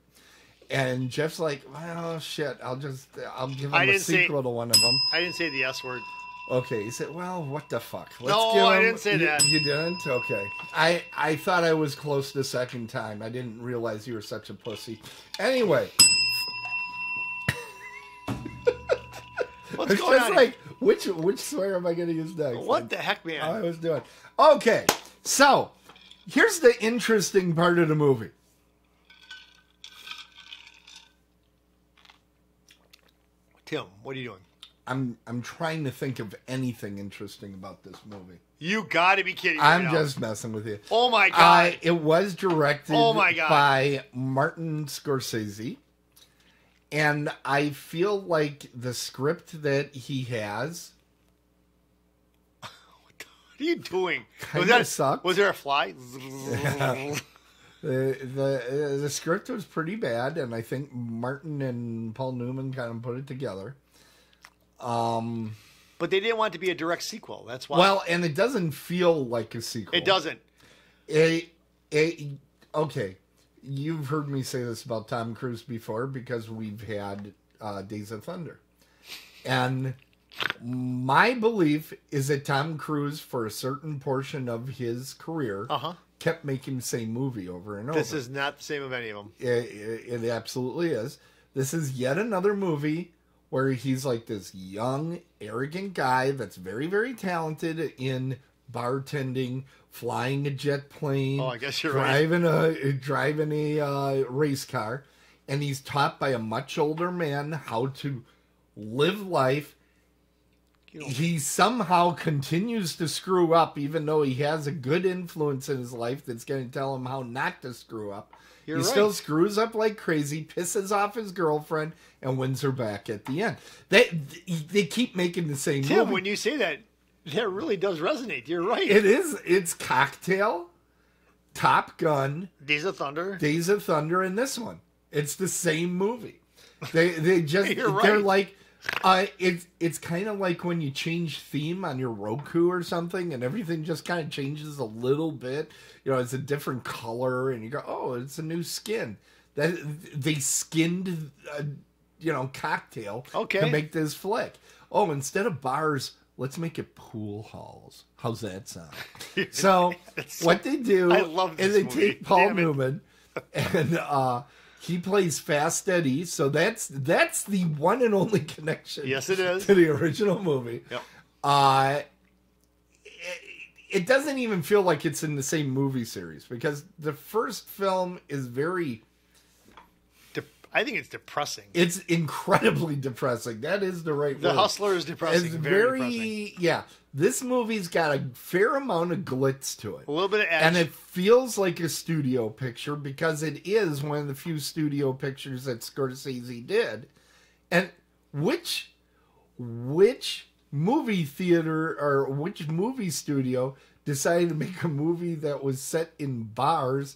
[SPEAKER 3] And Jeff's like, well, shit, I'll give him a sequel to one of them.
[SPEAKER 1] I didn't say the S word.
[SPEAKER 3] Okay, he said, well, what the fuck?
[SPEAKER 1] No, I didn't say that.
[SPEAKER 3] You didn't? Okay. I thought I was close the second time. I didn't realize you were such a pussy. Anyway.
[SPEAKER 1] What's
[SPEAKER 3] It's
[SPEAKER 1] going
[SPEAKER 3] just
[SPEAKER 1] on?
[SPEAKER 3] like, which swear am I going to use next?
[SPEAKER 1] What the heck, man?
[SPEAKER 3] I was doing. Okay, so here's the interesting part of the movie.
[SPEAKER 1] Tim, what are you doing?
[SPEAKER 3] I'm trying to think of anything interesting about this movie.
[SPEAKER 1] You got to be kidding me
[SPEAKER 3] I'm
[SPEAKER 1] now.
[SPEAKER 3] just messing with you.
[SPEAKER 1] Oh my god!
[SPEAKER 3] It was directed
[SPEAKER 1] Oh my God.
[SPEAKER 3] by Martin Scorsese. And I feel like the script that he has
[SPEAKER 1] What are you doing?
[SPEAKER 3] Kinda sucked.
[SPEAKER 1] Was there a fly?
[SPEAKER 3] the script was pretty bad, and I think Martin and Paul Newman kind of put it together.
[SPEAKER 1] But they didn't want it to be a direct sequel. That's why.
[SPEAKER 3] Well, and it doesn't feel like a sequel.
[SPEAKER 1] it doesn't.
[SPEAKER 3] Okay, you've heard me say this about Tom Cruise before because we've had Days of Thunder. And my belief is that Tom Cruise, for a certain portion of his career, kept making the same movie over and over.
[SPEAKER 1] This is not the same of any of them.
[SPEAKER 3] It absolutely is. This is yet another movie where he's like this young, arrogant guy that's very, very talented in bartending, flying a jet plane.
[SPEAKER 1] Oh, I guess you're
[SPEAKER 3] driving a race car, and he's taught by a much older man how to live life. He somehow continues to screw up, even though he has a good influence in his life that's going to tell him how not to screw up.
[SPEAKER 1] You're
[SPEAKER 3] He
[SPEAKER 1] right.
[SPEAKER 3] still screws up like crazy, pisses off his girlfriend, and wins her back at the end. They keep making the same
[SPEAKER 1] Tim,
[SPEAKER 3] movie.
[SPEAKER 1] when you say that, that really does resonate. You're right.
[SPEAKER 3] It is. It's Cocktail. Top Gun,
[SPEAKER 1] Days of Thunder.
[SPEAKER 3] Days of Thunder, and this one. It's the same movie. They just
[SPEAKER 1] You're
[SPEAKER 3] they're
[SPEAKER 1] right.
[SPEAKER 3] like it's kind of like when you change theme on your Roku or something, and everything just kind of changes a little bit. You know, it's a different color, and you go, "Oh, it's a new skin." That they skinned, cocktail to make this flick. Oh, instead of bars, let's make it pool halls. How's that sound? So what they do
[SPEAKER 1] I love this
[SPEAKER 3] is they
[SPEAKER 1] movie.
[SPEAKER 3] take Paul
[SPEAKER 1] Damn it.
[SPEAKER 3] Newman and he plays Fast Eddie. So that's the one and only connection.
[SPEAKER 1] Yes, it is.
[SPEAKER 3] To the original movie.
[SPEAKER 1] Yep.
[SPEAKER 3] It doesn't even feel like it's in the same movie series because the first film is very...
[SPEAKER 1] I think it's depressing.
[SPEAKER 3] It's incredibly depressing. That is the right word.
[SPEAKER 1] The Hustler is depressing.
[SPEAKER 3] It's
[SPEAKER 1] very depressing.
[SPEAKER 3] Yeah. This movie's got a fair amount of glitz to it.
[SPEAKER 1] A little bit of action.
[SPEAKER 3] And it feels like a studio picture because it is one of the few studio pictures that Scorsese did. And which movie theater or which movie studio decided to make a movie that was set in bars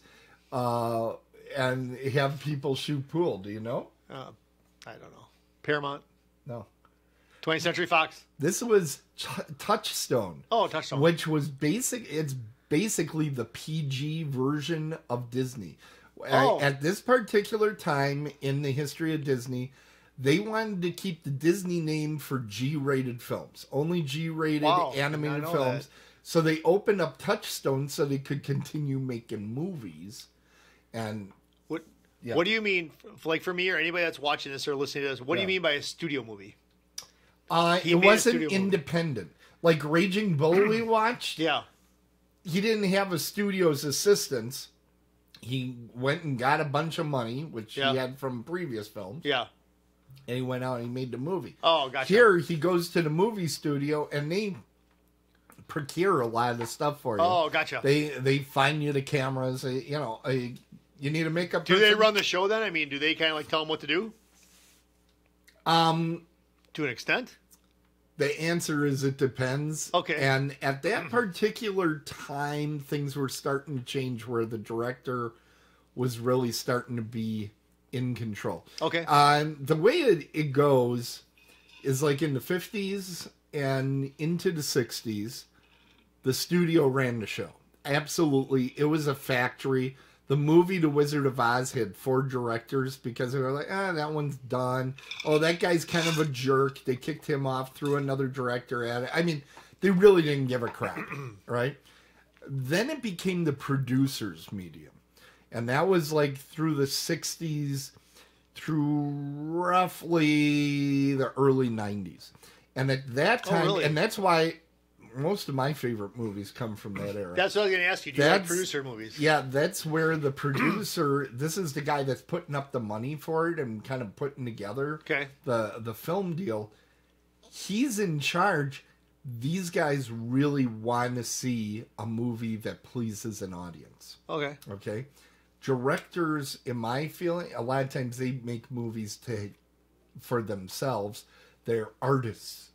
[SPEAKER 3] and have people shoot pool? Do you know?
[SPEAKER 1] I don't know. Paramount.
[SPEAKER 3] No.
[SPEAKER 1] 20th Century Fox.
[SPEAKER 3] This was Touchstone.
[SPEAKER 1] Oh, Touchstone.
[SPEAKER 3] Which was it's basically the PG version of Disney.
[SPEAKER 1] Oh.
[SPEAKER 3] At this particular time in the history of Disney, they wanted to keep the Disney name for G-rated films. Only G-rated
[SPEAKER 1] Wow,
[SPEAKER 3] animated
[SPEAKER 1] did not know
[SPEAKER 3] films.
[SPEAKER 1] that.
[SPEAKER 3] So they opened up Touchstone so they could continue making movies. And
[SPEAKER 1] What?
[SPEAKER 3] Yeah.
[SPEAKER 1] What do you mean? Like for me or anybody that's watching this or listening to this, what do you mean by a studio movie?
[SPEAKER 3] it
[SPEAKER 1] made a
[SPEAKER 3] wasn't
[SPEAKER 1] studio movie.
[SPEAKER 3] independent. Like Raging Bull we watched.
[SPEAKER 1] Yeah.
[SPEAKER 3] He didn't have a studio's assistants. He went and got a bunch of money, which he had from previous films.
[SPEAKER 1] Yeah.
[SPEAKER 3] And he went out and he made the movie.
[SPEAKER 1] Oh, gotcha.
[SPEAKER 3] Here, he goes to the movie studio and they procure a lot of the stuff for you.
[SPEAKER 1] Oh, gotcha.
[SPEAKER 3] They find you the cameras. You need a makeup
[SPEAKER 1] Do
[SPEAKER 3] person.
[SPEAKER 1] they run the show then? I mean, do they kind of like tell them what to do? To an extent?
[SPEAKER 3] The answer is it depends.
[SPEAKER 1] Okay.
[SPEAKER 3] And at that particular time, things were starting to change where the director was really starting to be in control.
[SPEAKER 1] Okay.
[SPEAKER 3] The way it goes is like in the 50s and into the 60s, the studio ran the show. Absolutely. It was a factory. The movie The Wizard of Oz had 4 directors because they were like, that one's done. Oh, that guy's kind of a jerk. They kicked him off, threw another director at it. I mean, they really didn't give a crap, right? Then it became the producer's medium. And that was like through the 60s through roughly the early 90s. And at that time,
[SPEAKER 1] really?
[SPEAKER 3] and that's why most of my favorite movies come from that era.
[SPEAKER 1] That's what I was going to ask you. Do you like producer movies?
[SPEAKER 3] Yeah, that's where the producer, this is the guy that's putting up the money for it and kind of putting together the film deal. He's in charge. These guys really want to see a movie that pleases an audience. Okay. Directors, in my feeling, a lot of times they make movies for themselves. They're artists,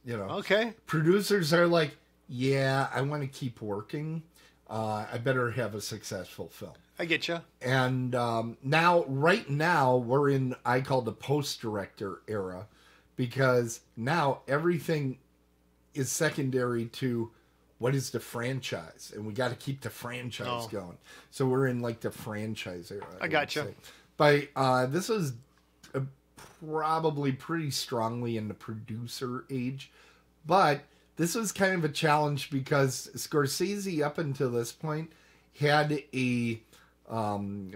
[SPEAKER 3] Producers are like, yeah, I want to keep working. I better have a successful film.
[SPEAKER 1] I get you.
[SPEAKER 3] And right now, we're in, I call the post-director era, because now everything is secondary to what is the franchise, and we got to keep the franchise going. So we're in like the franchise era.
[SPEAKER 1] I gotcha.
[SPEAKER 3] But this was probably pretty strongly in the producer age, but this was kind of a challenge because Scorsese, up until this point, had a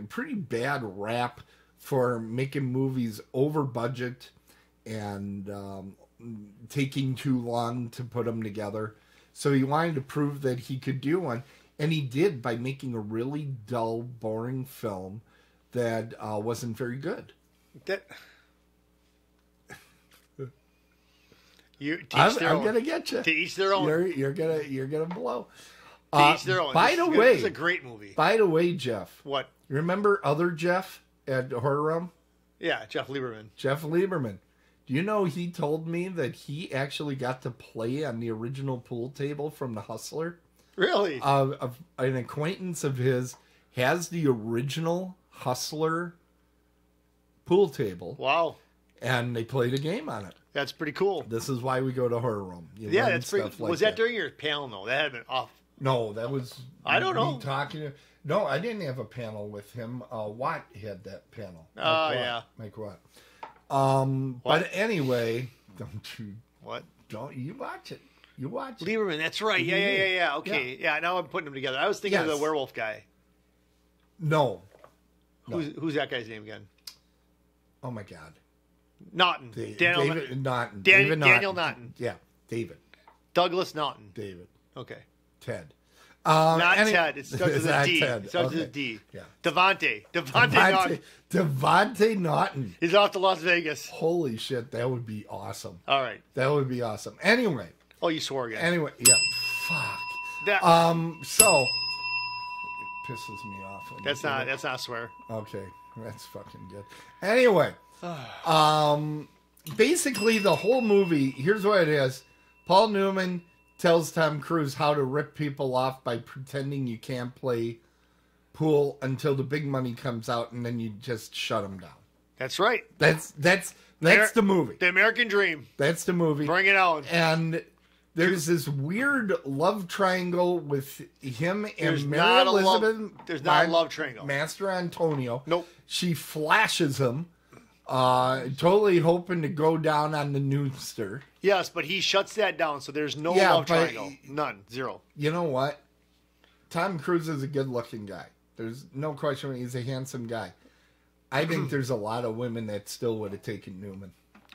[SPEAKER 3] pretty bad rap for making movies over budget and taking too long to put them together. So he wanted to prove that he could do one, and he did by making a really dull, boring film that wasn't very good. I'm gonna get you.
[SPEAKER 1] To each their own.
[SPEAKER 3] You're gonna blow.
[SPEAKER 1] To each their own.
[SPEAKER 3] By the way,
[SPEAKER 1] this is a great movie.
[SPEAKER 3] By the way, Jeff.
[SPEAKER 1] What?
[SPEAKER 3] Remember other Jeff at Horror Realm?
[SPEAKER 1] Yeah, Jeff Lieberman.
[SPEAKER 3] Jeff Lieberman. Do you know he told me that he actually got to play on the original pool table from The Hustler?
[SPEAKER 1] Really?
[SPEAKER 3] An acquaintance of his has the original Hustler pool table.
[SPEAKER 1] Wow.
[SPEAKER 3] And they played a game on it.
[SPEAKER 1] That's pretty cool.
[SPEAKER 3] This is why we go to Horror Room.
[SPEAKER 1] Yeah, that's pretty. Was that during your panel? No, that had been off.
[SPEAKER 3] No, that was.
[SPEAKER 1] I don't know.
[SPEAKER 3] No, I didn't have a panel with him. Watt had that panel.
[SPEAKER 1] Oh, yeah.
[SPEAKER 3] Mike Watt. But anyway, don't you watch it. You watch it.
[SPEAKER 1] Lieberman, that's right. Yeah. Okay. Yeah, now I'm putting them together. I was thinking of the werewolf guy.
[SPEAKER 3] No.
[SPEAKER 1] Who's that guy's name again?
[SPEAKER 3] Oh, my God.
[SPEAKER 1] Naughton.
[SPEAKER 3] David Naughton.
[SPEAKER 1] Daniel Naughton.
[SPEAKER 3] Yeah, David.
[SPEAKER 1] Douglas Naughton.
[SPEAKER 3] David.
[SPEAKER 1] Okay.
[SPEAKER 3] Ted.
[SPEAKER 1] Ted. It starts with a D.
[SPEAKER 3] Ted.
[SPEAKER 1] It starts with a D.
[SPEAKER 3] Yeah.
[SPEAKER 1] Devontae Naughton.
[SPEAKER 3] Devontae Naughton.
[SPEAKER 1] He's off to Las Vegas.
[SPEAKER 3] Holy shit, that would be awesome.
[SPEAKER 1] All right.
[SPEAKER 3] That would be awesome. Anyway.
[SPEAKER 1] Oh, you swore again.
[SPEAKER 3] Anyway, yeah. Fuck. So it pisses me off.
[SPEAKER 1] That's not a swear.
[SPEAKER 3] Okay. That's fucking good. Anyway. Basically the whole movie, here's what it is. Paul Newman tells Tom Cruise how to rip people off by pretending you can't play pool until the big money comes out, and then you just shut them down.
[SPEAKER 1] That's right.
[SPEAKER 3] That's the movie.
[SPEAKER 1] The American Dream.
[SPEAKER 3] That's the movie.
[SPEAKER 1] Bring it on.
[SPEAKER 3] And there's this weird love triangle with him and Mary Elizabeth.
[SPEAKER 1] There's not a love triangle.
[SPEAKER 3] Master Antonio.
[SPEAKER 1] Nope.
[SPEAKER 3] She flashes him, totally hoping to go down on the Noonster.
[SPEAKER 1] Yes, but he shuts that down, so there's no love triangle. None. Zero.
[SPEAKER 3] You know what? Tom Cruise is a good-looking guy. There's no question. He's a handsome guy. I think there's a lot of women that still would have taken Newman.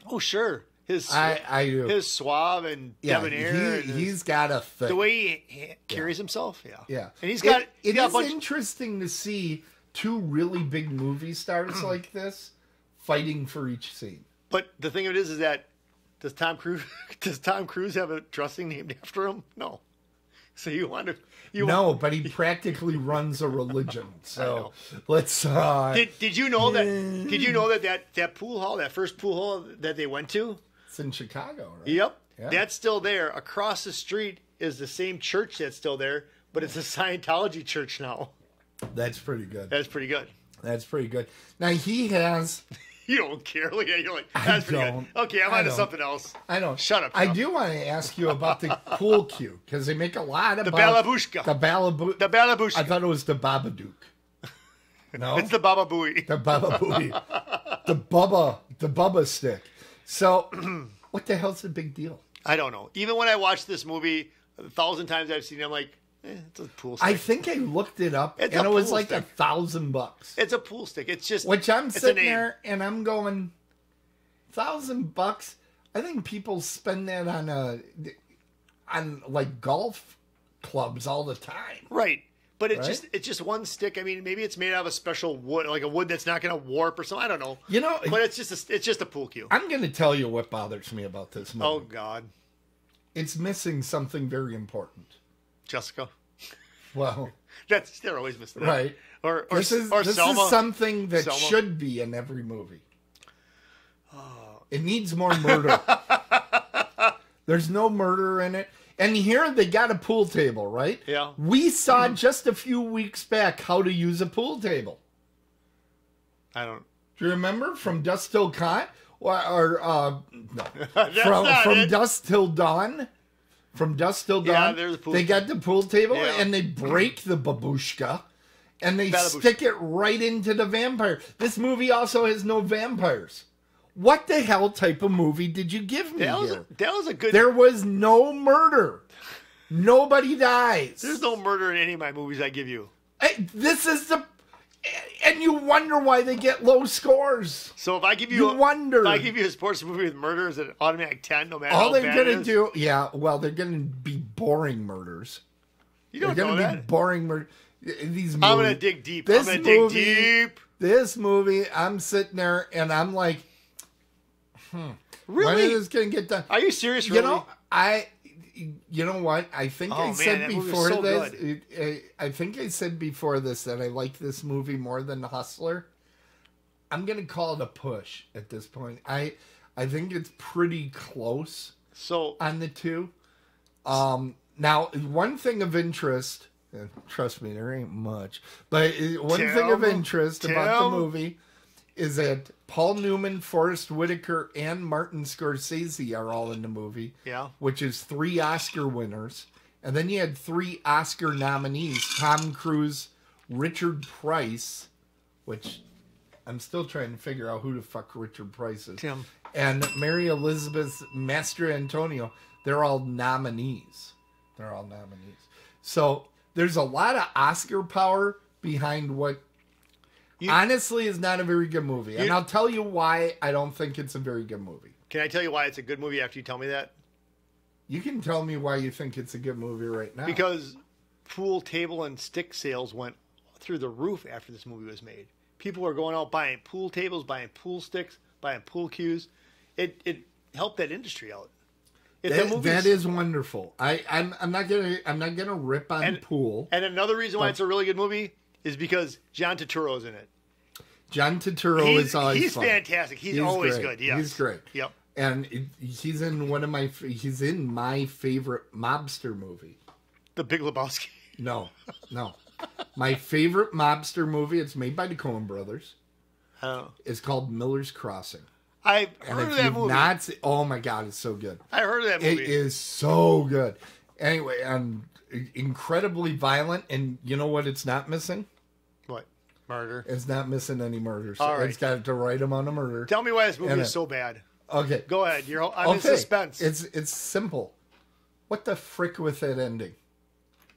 [SPEAKER 1] Oh, sure.
[SPEAKER 3] I do.
[SPEAKER 1] His suave and debonair.
[SPEAKER 3] He's got a thing.
[SPEAKER 1] The way he carries himself. Yeah.
[SPEAKER 3] Yeah.
[SPEAKER 1] And he's got...
[SPEAKER 3] It is interesting to see two really big movie stars like this fighting for each scene.
[SPEAKER 1] But the thing of it is that does Tom Cruise have a dressing named after him? No. So
[SPEAKER 3] but he practically runs a religion. So let's.
[SPEAKER 1] Did you know that? Did you know that pool hall, that first pool hall that they went to?
[SPEAKER 3] It's in Chicago, right?
[SPEAKER 1] Yep, that's still there. Across the street is the same church that's still there, but it's a Scientology church now.
[SPEAKER 3] That's pretty good.
[SPEAKER 1] That's pretty good.
[SPEAKER 3] That's pretty good. Now he has.
[SPEAKER 1] You don't care. You're like, that's pretty good. Okay, I'm on to something else.
[SPEAKER 3] I don't.
[SPEAKER 1] Shut up.
[SPEAKER 3] I do want to ask you about the pool cue, because they make a lot about...
[SPEAKER 1] The Balabushka.
[SPEAKER 3] The
[SPEAKER 1] Balabushka.
[SPEAKER 3] I thought it was the Babadook. No?
[SPEAKER 1] It's the Baba Booey.
[SPEAKER 3] The Baba Booey. the Bubba stick. So, what the hell's the big deal?
[SPEAKER 1] I don't know. Even when I watched this movie 1,000 times I've seen it, I'm like, it's a pool stick.
[SPEAKER 3] I think I looked it up, and it was like $1,000.
[SPEAKER 1] It's a pool stick. It's just...
[SPEAKER 3] Which I'm sitting there, and I'm going, $1,000? I think people spend that on like golf clubs all the time.
[SPEAKER 1] Right. But it's just one stick. I mean, maybe it's made out of a special wood, like a wood that's not going to warp or something. I don't know. But it's just a pool cue.
[SPEAKER 3] I'm going to tell you what bothers me about this movie.
[SPEAKER 1] Oh God.
[SPEAKER 3] It's missing something very important.
[SPEAKER 1] Jessica.
[SPEAKER 3] Well,
[SPEAKER 1] they're always missing that.
[SPEAKER 3] Right.
[SPEAKER 1] Or
[SPEAKER 3] this
[SPEAKER 1] Selma.
[SPEAKER 3] Is something that should be in every movie. It needs more murder. There's no murder in it. And here they got a pool table, right?
[SPEAKER 1] Yeah.
[SPEAKER 3] We saw just a few weeks back how to use a pool table.
[SPEAKER 1] I don't.
[SPEAKER 3] Do you remember from Dusk Till Dawn? No. from Dusk Till Dawn? From Dusk Till Dawn,
[SPEAKER 1] there's a pool
[SPEAKER 3] they got the pool table,
[SPEAKER 1] Yeah.
[SPEAKER 3] and they break the babushka, and they stick it right into the vampire. This movie also has no vampires. What the hell type of movie did you give me here?
[SPEAKER 1] That was a good...
[SPEAKER 3] There was no murder. Nobody dies.
[SPEAKER 1] There's no murder in any of my movies I give you.
[SPEAKER 3] This is the... And you wonder why they get low scores.
[SPEAKER 1] So if I give you...
[SPEAKER 3] wonder.
[SPEAKER 1] If I give you a sports movie with murder, is it an automatic 10 no matter
[SPEAKER 3] All
[SPEAKER 1] how
[SPEAKER 3] they're
[SPEAKER 1] bad
[SPEAKER 3] going
[SPEAKER 1] it
[SPEAKER 3] to
[SPEAKER 1] is?
[SPEAKER 3] do... Yeah, well, they're going to be boring murders.
[SPEAKER 1] You don't
[SPEAKER 3] They're
[SPEAKER 1] know
[SPEAKER 3] going to
[SPEAKER 1] that.
[SPEAKER 3] be boring murders. These movies,
[SPEAKER 1] I'm going to dig deep. I'm going to dig deep.
[SPEAKER 3] This movie, I'm sitting there and I'm like...
[SPEAKER 1] Really?
[SPEAKER 3] When is this going to get done?
[SPEAKER 1] Are you serious, really?
[SPEAKER 3] You know what? I think I said before this. I think I said before this that I like this movie more than The Hustler. I'm going to call it a push at this point. I think it's pretty close on the two. Now, one thing of interest And trust me, there ain't much. But one
[SPEAKER 1] Tim,
[SPEAKER 3] thing of interest about the
[SPEAKER 1] Tim.
[SPEAKER 3] movie is that Paul Newman, Forrest Whitaker, and Martin Scorsese are all in the movie.
[SPEAKER 1] Yeah.
[SPEAKER 3] Which is 3 Oscar winners. And then you had 3 Oscar nominees. Tom Cruise, Richard Price, which I'm still trying to figure out who the fuck Richard Price is.
[SPEAKER 1] Tim.
[SPEAKER 3] And Mary Elizabeth Mastrantonio. They're all nominees. So there's a lot of Oscar power behind what honestly is not a very good movie. And I'll tell you why I don't think it's a very good movie.
[SPEAKER 1] Can I tell you why it's a good movie after you tell me that?
[SPEAKER 3] You can tell me why you think it's a good movie right now.
[SPEAKER 1] Because pool table and stick sales went through the roof after this movie was made. People were going out buying pool tables, buying pool sticks, buying pool cues. It helped that industry out.
[SPEAKER 3] That is wonderful. I'm not gonna rip on pool.
[SPEAKER 1] And another reason why it's a really good movie is because John Turturro's in it.
[SPEAKER 3] John Turturro is always
[SPEAKER 1] he's
[SPEAKER 3] fun.
[SPEAKER 1] fantastic. He's always
[SPEAKER 3] great.
[SPEAKER 1] good. Yes.
[SPEAKER 3] He's great.
[SPEAKER 1] Yep.
[SPEAKER 3] And he's in he's in my favorite mobster movie.
[SPEAKER 1] The Big Lebowski.
[SPEAKER 3] No. My favorite mobster movie, it's made by the Coen brothers.
[SPEAKER 1] Oh.
[SPEAKER 3] It's called Miller's Crossing.
[SPEAKER 1] I've heard of that movie.
[SPEAKER 3] Oh my God, it's so good.
[SPEAKER 1] I heard of that movie.
[SPEAKER 3] It is so good. Anyway, incredibly violent, and you know what it's not missing?
[SPEAKER 1] What? Murder.
[SPEAKER 3] It's not missing any murders.
[SPEAKER 1] All right.
[SPEAKER 3] It's got the right amount of murder.
[SPEAKER 1] Tell me why this movie is so bad.
[SPEAKER 3] Okay.
[SPEAKER 1] Go ahead. I'm in suspense.
[SPEAKER 3] It's simple. What the frick with that ending?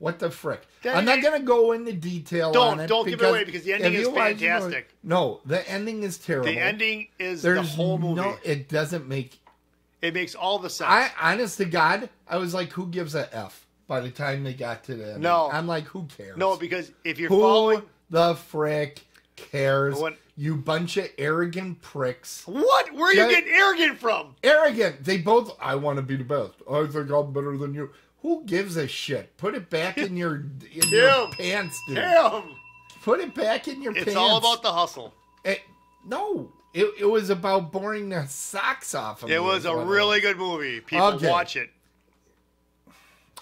[SPEAKER 3] What the frick? I'm not going to go into detail on it.
[SPEAKER 1] Don't give it away because the ending is fantastic.
[SPEAKER 3] No, the ending is terrible.
[SPEAKER 1] The ending is the whole movie.
[SPEAKER 3] No, it doesn't make...
[SPEAKER 1] It makes all the sense.
[SPEAKER 3] Honest to God, I was like, who gives a F by the time they got to the ending?
[SPEAKER 1] No.
[SPEAKER 3] I'm like, who cares?
[SPEAKER 1] No, because if you're
[SPEAKER 3] who
[SPEAKER 1] following...
[SPEAKER 3] the frick cares? You bunch of arrogant pricks.
[SPEAKER 1] What? Where are you getting arrogant from?
[SPEAKER 3] Arrogant. They both, I want to be the best. I think I'm better than you. Who gives a shit? Put it back in your pants, dude. Put it back in your pants.
[SPEAKER 1] It's all about the hustle.
[SPEAKER 3] No. It was about boring the socks off of me.
[SPEAKER 1] It was a really good movie. People watch it.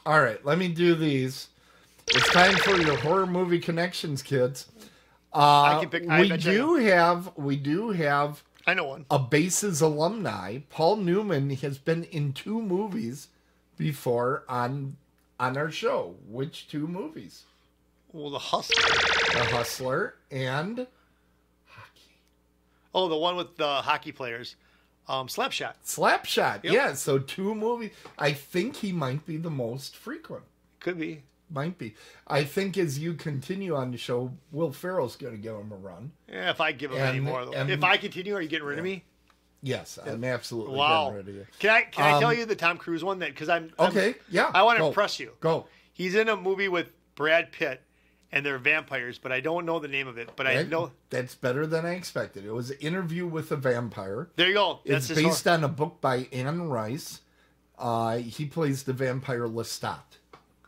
[SPEAKER 3] All right, let me do these. It's time for your horror movie connections, kids.
[SPEAKER 1] I can pick.
[SPEAKER 3] We do have.
[SPEAKER 1] I know one.
[SPEAKER 3] A Bases alumni. Paul Newman has been in 2 movies before on our show. Which 2 movies?
[SPEAKER 1] Well, The Hustler.
[SPEAKER 3] The Hustler and hockey.
[SPEAKER 1] Oh, the one with the hockey players. Slapshot.
[SPEAKER 3] Slapshot.
[SPEAKER 1] Yep.
[SPEAKER 3] Yeah, so 2 movies. I think he might be the most frequent.
[SPEAKER 1] Could be.
[SPEAKER 3] Might be. I think as you continue on the show, Will Ferrell's going to give him a run.
[SPEAKER 1] Yeah, if I give him any more. If I continue, are you getting rid of me?
[SPEAKER 3] Yes, I'm absolutely
[SPEAKER 1] getting rid of you. Can I tell you the Tom Cruise one? Because I want to impress you.
[SPEAKER 3] Go.
[SPEAKER 1] He's in a movie with Brad Pitt, and they're vampires, but I don't know the name of it. But I know
[SPEAKER 3] that's better than I expected. It was an Interview with a Vampire.
[SPEAKER 1] There you go.
[SPEAKER 3] It's based on a book by Anne Rice. He plays the vampire Lestat.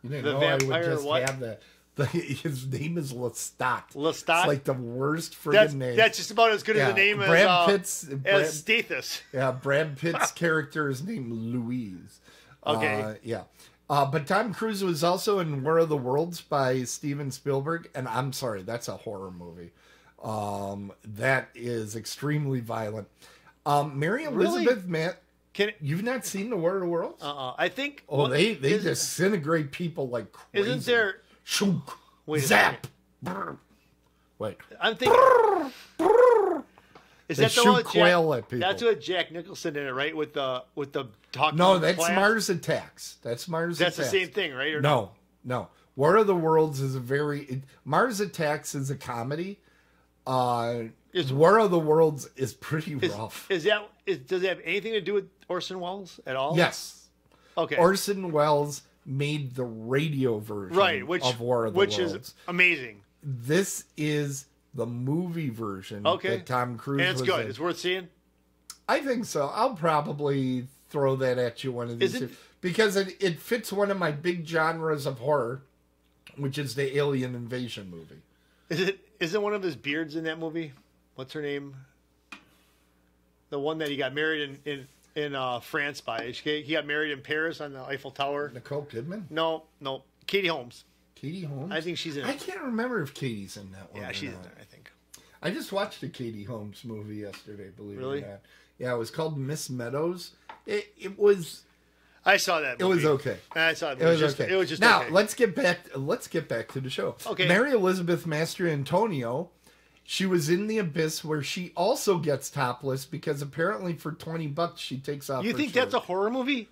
[SPEAKER 3] You didn't know I would just have that. His name is Lestat.
[SPEAKER 1] Lestat?
[SPEAKER 3] It's like the worst friggin' name.
[SPEAKER 1] That's just about as good as the name as Stathis.
[SPEAKER 3] Yeah, Brad Pitt's character is named Louise.
[SPEAKER 1] Okay.
[SPEAKER 3] But Tom Cruise was also in War of the Worlds by Steven Spielberg, and I'm sorry, that's a horror movie. That is extremely violent. Mary Elizabeth you've not seen the War of the Worlds?
[SPEAKER 1] I think.
[SPEAKER 3] Oh, they disintegrate people like crazy.
[SPEAKER 1] Isn't there?
[SPEAKER 3] Shook. Zap. Wait.
[SPEAKER 1] I'm thinking. Is that the one with
[SPEAKER 3] quail at people?
[SPEAKER 1] That's with Jack Nicholson in it, right? With the talking.
[SPEAKER 3] No, that's
[SPEAKER 1] plants?
[SPEAKER 3] Mars Attacks. That's
[SPEAKER 1] the same thing, right? Or
[SPEAKER 3] no. War of the Worlds is Mars Attacks is a comedy. War of the Worlds is pretty rough.
[SPEAKER 1] Does it have anything to do with Orson Welles at all?
[SPEAKER 3] Yes.
[SPEAKER 1] Okay.
[SPEAKER 3] Orson Welles made the radio version of War of the Worlds.
[SPEAKER 1] Which is amazing.
[SPEAKER 3] This is the movie version that Tom Cruise
[SPEAKER 1] and it's
[SPEAKER 3] was
[SPEAKER 1] good.
[SPEAKER 3] in.
[SPEAKER 1] It's worth seeing?
[SPEAKER 3] I think so. I'll probably throw that at you one of these because it fits one of my big genres of horror, which is the alien invasion movie.
[SPEAKER 1] Is it one of his beards in that movie? What's her name? The one that he got married in France by. He got married in Paris on the Eiffel Tower.
[SPEAKER 3] Nicole Kidman?
[SPEAKER 1] No. Katie Holmes.
[SPEAKER 3] Katie Holmes?
[SPEAKER 1] I think she's in
[SPEAKER 3] I
[SPEAKER 1] it.
[SPEAKER 3] can't remember if Katie's in that one.
[SPEAKER 1] Yeah,
[SPEAKER 3] or
[SPEAKER 1] she's in
[SPEAKER 3] not.
[SPEAKER 1] there, I think.
[SPEAKER 3] I just watched a Katie Holmes movie yesterday, believe
[SPEAKER 1] Really?
[SPEAKER 3] it or not. Yeah, it was called Miss Meadows. It was
[SPEAKER 1] I saw that movie.
[SPEAKER 3] it was okay.
[SPEAKER 1] I saw it.
[SPEAKER 3] It was okay.
[SPEAKER 1] It was just
[SPEAKER 3] now
[SPEAKER 1] okay.
[SPEAKER 3] let's get back to the show.
[SPEAKER 1] Okay.
[SPEAKER 3] Mary Elizabeth Mastrantonio, she was in The Abyss, where she also gets topless because apparently for $20 she takes off.
[SPEAKER 1] You
[SPEAKER 3] her
[SPEAKER 1] think
[SPEAKER 3] shirt.
[SPEAKER 1] that's a horror movie?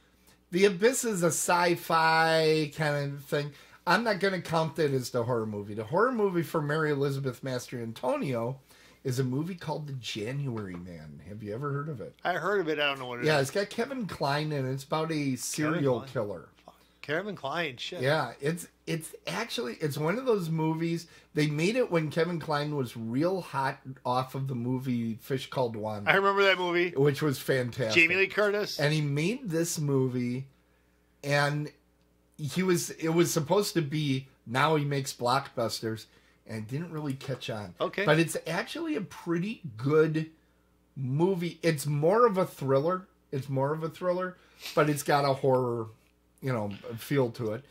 [SPEAKER 3] The Abyss is a sci-fi kind of thing. I'm not going to count that as the horror movie. The horror movie for Mary Elizabeth Mastrantonio is a movie called The January Man. Have you ever heard of it?
[SPEAKER 1] I heard of it. I don't know what it is.
[SPEAKER 3] Yeah, it's got Kevin Kline in it. It's about a serial
[SPEAKER 1] Kline?
[SPEAKER 3] killer.
[SPEAKER 1] Kevin Kline. Shit.
[SPEAKER 3] Yeah, it's actually one of those movies. They made it when Kevin Kline was real hot off of the movie Fish Called Wanda,
[SPEAKER 1] I remember that movie.
[SPEAKER 3] which was fantastic.
[SPEAKER 1] Jamie Lee Curtis.
[SPEAKER 3] And he made this movie, and it was supposed to be, now he makes blockbusters, and it didn't really catch on.
[SPEAKER 1] Okay.
[SPEAKER 3] But it's actually a pretty good movie. It's more of a thriller. But it's got a horror, feel to it.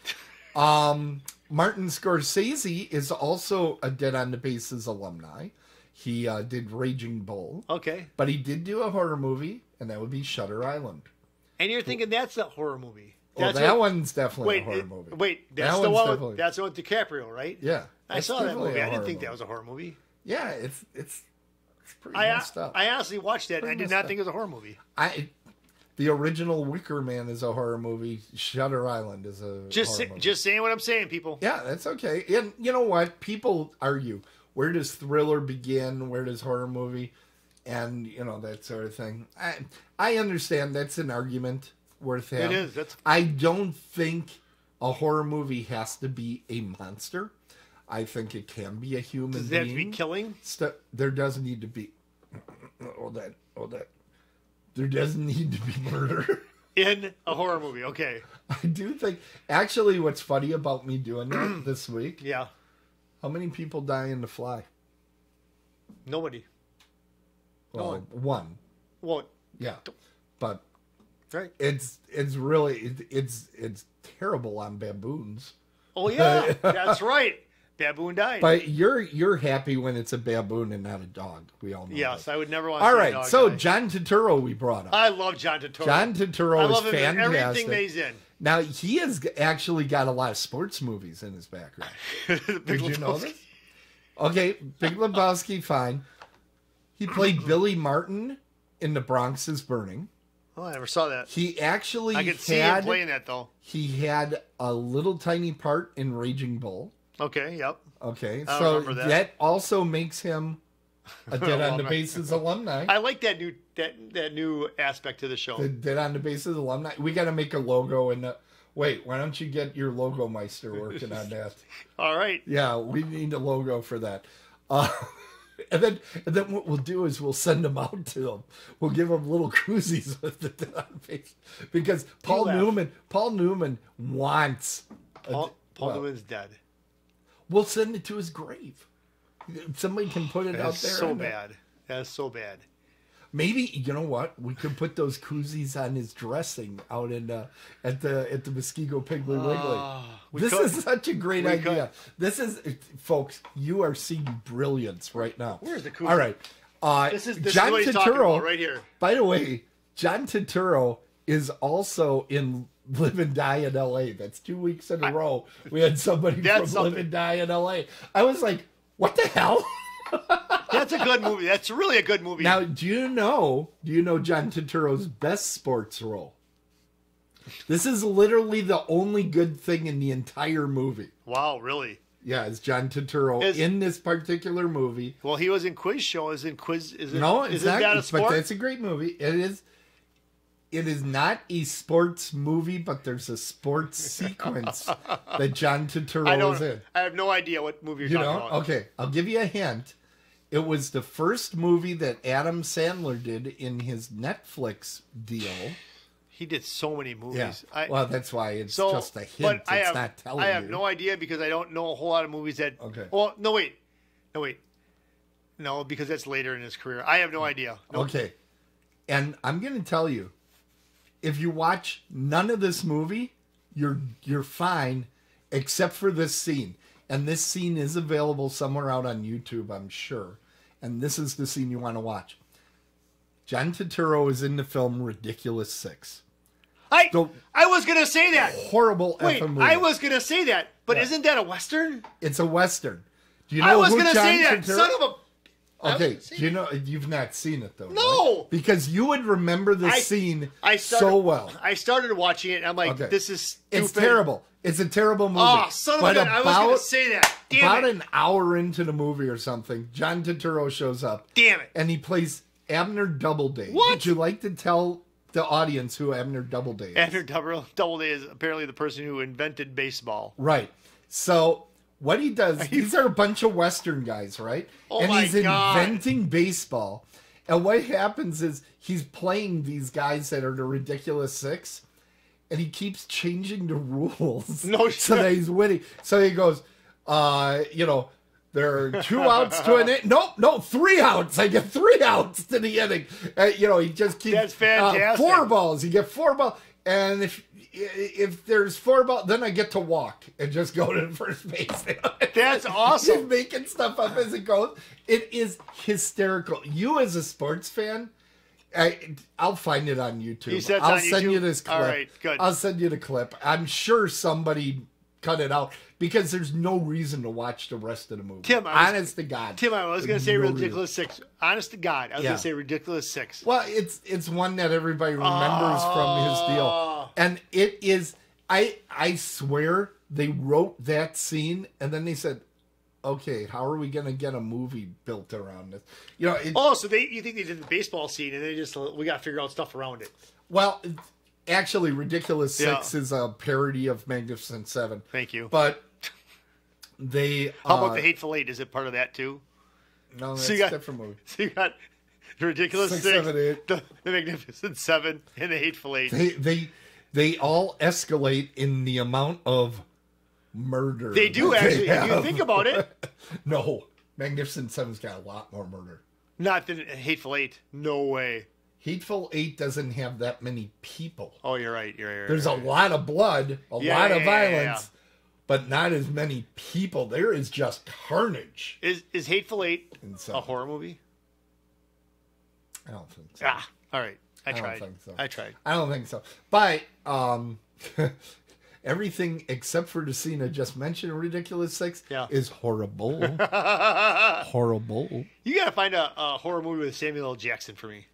[SPEAKER 3] Martin Scorsese is also a Dead on the Bases alumni. He did Raging Bull.
[SPEAKER 1] Okay.
[SPEAKER 3] But he did do a horror movie, and that would be Shutter Island.
[SPEAKER 1] And you're thinking that's a horror movie.
[SPEAKER 3] Well, that one's definitely a horror movie.
[SPEAKER 1] Wait, that's
[SPEAKER 3] That
[SPEAKER 1] the
[SPEAKER 3] one's
[SPEAKER 1] one.
[SPEAKER 3] definitely-
[SPEAKER 1] That's the one with DiCaprio, right?
[SPEAKER 3] Yeah.
[SPEAKER 1] I
[SPEAKER 3] that's
[SPEAKER 1] saw that
[SPEAKER 3] definitely
[SPEAKER 1] movie.
[SPEAKER 3] a
[SPEAKER 1] I didn't
[SPEAKER 3] horror
[SPEAKER 1] think that
[SPEAKER 3] movie.
[SPEAKER 1] was a horror movie.
[SPEAKER 3] Yeah, it's pretty
[SPEAKER 1] I
[SPEAKER 3] messed up.
[SPEAKER 1] honestly watched that, and I
[SPEAKER 3] Pretty
[SPEAKER 1] did
[SPEAKER 3] messed
[SPEAKER 1] not
[SPEAKER 3] up.
[SPEAKER 1] think it was a horror movie.
[SPEAKER 3] The original Wicker Man is a horror movie. Shutter Island is a horror movie.
[SPEAKER 1] Just saying what I'm saying, people.
[SPEAKER 3] Yeah, that's okay. And you know what? People argue. Where does thriller begin? Where does horror movie? And, that sort of thing. I understand that's an argument worth having.
[SPEAKER 1] It is.
[SPEAKER 3] I don't think a horror movie has to be a monster. I think it can be a human
[SPEAKER 1] Does it
[SPEAKER 3] being.
[SPEAKER 1] have to be killing?
[SPEAKER 3] There doesn't need to be... Hold that. There doesn't need to be murder.
[SPEAKER 1] In a horror movie, okay.
[SPEAKER 3] I do think... Actually, what's funny about me doing that this week...
[SPEAKER 1] Yeah.
[SPEAKER 3] How many people die in The Fly?
[SPEAKER 1] Nobody.
[SPEAKER 3] Well, one.
[SPEAKER 1] Well,
[SPEAKER 3] Yeah. But
[SPEAKER 1] right.
[SPEAKER 3] it's really... It's terrible on baboons.
[SPEAKER 1] Oh, yeah. That's right. Baboon died.
[SPEAKER 3] But you're happy when it's a baboon and not a dog. We all know
[SPEAKER 1] Yes,
[SPEAKER 3] that.
[SPEAKER 1] I would never want to
[SPEAKER 3] All
[SPEAKER 1] see a
[SPEAKER 3] right,
[SPEAKER 1] dog
[SPEAKER 3] so
[SPEAKER 1] die.
[SPEAKER 3] John Turturro we brought up.
[SPEAKER 1] I love John Turturro.
[SPEAKER 3] John Turturro
[SPEAKER 1] I
[SPEAKER 3] is
[SPEAKER 1] love him in
[SPEAKER 3] fantastic.
[SPEAKER 1] everything that he's in.
[SPEAKER 3] Now, he has actually got a lot of sports movies in his background.
[SPEAKER 1] Big
[SPEAKER 3] Did you know
[SPEAKER 1] Lebowski.
[SPEAKER 3] this? Okay, Big Lebowski, fine. He played Billy Martin in The Bronx is Burning.
[SPEAKER 1] Oh, I never saw that.
[SPEAKER 3] He actually
[SPEAKER 1] I could see him playing that, though.
[SPEAKER 3] He had a little tiny part in Raging Bull.
[SPEAKER 1] Okay, yep.
[SPEAKER 3] Okay,
[SPEAKER 1] I
[SPEAKER 3] so
[SPEAKER 1] remember that.
[SPEAKER 3] also makes him a Dead on the Bases alumni.
[SPEAKER 1] I like that new aspect to the show.
[SPEAKER 3] The Dead on the Bases alumni. We got to make a logo and wait. Why don't you get your logo meister working on that?
[SPEAKER 1] All right.
[SPEAKER 3] Yeah, we need a logo for that. And then what we'll do is we'll send them out to them. We'll give them little koozies with the Dead on the Bases because Paul Newman wants.
[SPEAKER 1] Paul Newman's dead.
[SPEAKER 3] We'll send it to his grave. Somebody can put it out
[SPEAKER 1] That's
[SPEAKER 3] there.
[SPEAKER 1] so bad. That's so bad.
[SPEAKER 3] Maybe, you know what? We could put those koozies on his dressing out in at the Muskego Piggly Wiggly. This is such a great idea. This is, folks, you are seeing brilliance right now.
[SPEAKER 1] Where's the koozie?
[SPEAKER 3] All right.
[SPEAKER 1] This is
[SPEAKER 3] John
[SPEAKER 1] what he's talking
[SPEAKER 3] Turturro,
[SPEAKER 1] about right here.
[SPEAKER 3] by the way, John Turturro is also in Live and Die in L.A. That's 2 weeks in a row. We had somebody from Live and Die in L.A. I was like, what the hell?
[SPEAKER 1] That's a good movie. That's really a good movie.
[SPEAKER 3] Now, do you know John Turturro's best sports role? This is literally the only good thing in the entire movie.
[SPEAKER 1] Wow, really?
[SPEAKER 3] Yeah, it's John Turturro in this particular movie.
[SPEAKER 1] Well, he was in Quiz Show. Is it?
[SPEAKER 3] No, it's not.
[SPEAKER 1] That a sport?
[SPEAKER 3] But that's a great movie. It is not a sports movie, but there's a sports sequence that John Turturro is in.
[SPEAKER 1] I have no idea what movie you're
[SPEAKER 3] You
[SPEAKER 1] talking
[SPEAKER 3] know?
[SPEAKER 1] about.
[SPEAKER 3] Okay, I'll give you a hint. It was the first movie that Adam Sandler did in his Netflix deal.
[SPEAKER 1] He did so many movies.
[SPEAKER 3] Yeah. Well, that's why it's just a hint.
[SPEAKER 1] But
[SPEAKER 3] It's not telling you.
[SPEAKER 1] I have no idea because I don't know a whole lot of movies that.
[SPEAKER 3] Okay.
[SPEAKER 1] Well, no, wait. No, because that's later in his career. I have no idea. Nope.
[SPEAKER 3] Okay. And I'm going to tell you, if you watch none of this movie, you're fine. except for this scene. And this scene is available somewhere out on YouTube, I'm sure. And this is the scene you want to watch. John Turturro is in the film Ridiculous Six.
[SPEAKER 1] I was going to say that.
[SPEAKER 3] Horrible
[SPEAKER 1] Wait,
[SPEAKER 3] effing movie.
[SPEAKER 1] I was going to say that. But isn't that a Western?
[SPEAKER 3] It's a Western. Do you know
[SPEAKER 1] I was
[SPEAKER 3] who
[SPEAKER 1] going to
[SPEAKER 3] John
[SPEAKER 1] say that.
[SPEAKER 3] Turturro?
[SPEAKER 1] Son of a...
[SPEAKER 3] Okay, do you know, you've not seen it though,
[SPEAKER 1] No!
[SPEAKER 3] right? Because you would remember the scene so well.
[SPEAKER 1] I started watching it, and I'm like,
[SPEAKER 3] Okay.
[SPEAKER 1] this is stupid.
[SPEAKER 3] It's terrible. It's a terrible movie.
[SPEAKER 1] Oh, son of a gun. I was going to say that. Damn
[SPEAKER 3] About
[SPEAKER 1] it.
[SPEAKER 3] an hour into the movie or something, John Turturro shows up.
[SPEAKER 1] Damn it.
[SPEAKER 3] And he plays Abner Doubleday.
[SPEAKER 1] What?
[SPEAKER 3] Would you like to tell the audience who Abner Doubleday is?
[SPEAKER 1] Abner Doubleday is apparently the person who invented baseball.
[SPEAKER 3] Right. So what he does, these are a bunch of Western guys, right?
[SPEAKER 1] Oh
[SPEAKER 3] and
[SPEAKER 1] my
[SPEAKER 3] he's
[SPEAKER 1] God.
[SPEAKER 3] inventing baseball. And what happens is he's playing these guys that are the Ridiculous Six, and he keeps changing the rules.
[SPEAKER 1] No
[SPEAKER 3] so
[SPEAKER 1] shit.
[SPEAKER 3] that he's winning. So he goes, there are 2 outs to an inning. No, 3 outs. I get 3 outs to the inning. He just keeps
[SPEAKER 1] That's fantastic.
[SPEAKER 3] 4 balls. You get 4 balls. And if there's 4 balls, then I get to walk and just go to the first base.
[SPEAKER 1] That's awesome.
[SPEAKER 3] He's making stuff up as it goes. It is hysterical. You as a sports fan, I'll find it on YouTube.
[SPEAKER 1] You said it's
[SPEAKER 3] I'll
[SPEAKER 1] on
[SPEAKER 3] send
[SPEAKER 1] YouTube?
[SPEAKER 3] you this clip.
[SPEAKER 1] All right, good.
[SPEAKER 3] I'll send you the clip. I'm sure somebody cut it out because there's no reason to watch the rest of the movie.
[SPEAKER 1] Tim,
[SPEAKER 3] honest to God.
[SPEAKER 1] Tim, I was going to say
[SPEAKER 3] No
[SPEAKER 1] Ridiculous Six. Honest to God, I was going
[SPEAKER 3] Yeah.
[SPEAKER 1] to say Ridiculous Six.
[SPEAKER 3] Well, it's one that everybody remembers from his deal, and it is. I swear they wrote that scene, and then they said, "Okay, how are we going to get a movie built around this?"
[SPEAKER 1] So you think they did the baseball scene, and we got to figure out stuff around it.
[SPEAKER 3] Well, actually, Ridiculous Six is a parody of Magnificent Seven.
[SPEAKER 1] Thank you.
[SPEAKER 3] But they
[SPEAKER 1] How about the Hateful Eight? Is it part of that too?
[SPEAKER 3] No, that's
[SPEAKER 1] So you
[SPEAKER 3] a
[SPEAKER 1] got-
[SPEAKER 3] different movie.
[SPEAKER 1] So you got the Ridiculous
[SPEAKER 3] 6,
[SPEAKER 1] Six,
[SPEAKER 3] 7, 8.
[SPEAKER 1] the Magnificent Seven, and the Hateful Eight.
[SPEAKER 3] They all escalate in the amount of murder.
[SPEAKER 1] They do
[SPEAKER 3] that
[SPEAKER 1] actually. If you
[SPEAKER 3] have.
[SPEAKER 1] think about it,
[SPEAKER 3] No, Magnificent Seven's got a lot more murder.
[SPEAKER 1] not the Hateful Eight. No way.
[SPEAKER 3] Hateful Eight doesn't have that many people.
[SPEAKER 1] Oh, you're right. You're right.
[SPEAKER 3] There's a lot of blood, a lot of
[SPEAKER 1] Yeah,
[SPEAKER 3] violence,
[SPEAKER 1] yeah.
[SPEAKER 3] but not as many people. There is just carnage.
[SPEAKER 1] Is Hateful Eight
[SPEAKER 3] in
[SPEAKER 1] a
[SPEAKER 3] Seven.
[SPEAKER 1] horror movie?
[SPEAKER 3] I don't think so.
[SPEAKER 1] Ah, all right. I
[SPEAKER 3] don't
[SPEAKER 1] tried.
[SPEAKER 3] think so.
[SPEAKER 1] I tried.
[SPEAKER 3] I don't think so. But everything except for the scene I just mentioned, Ridiculous Six,
[SPEAKER 1] Yeah.
[SPEAKER 3] is horrible. Horrible.
[SPEAKER 1] You gotta find a horror movie with Samuel L. Jackson for me.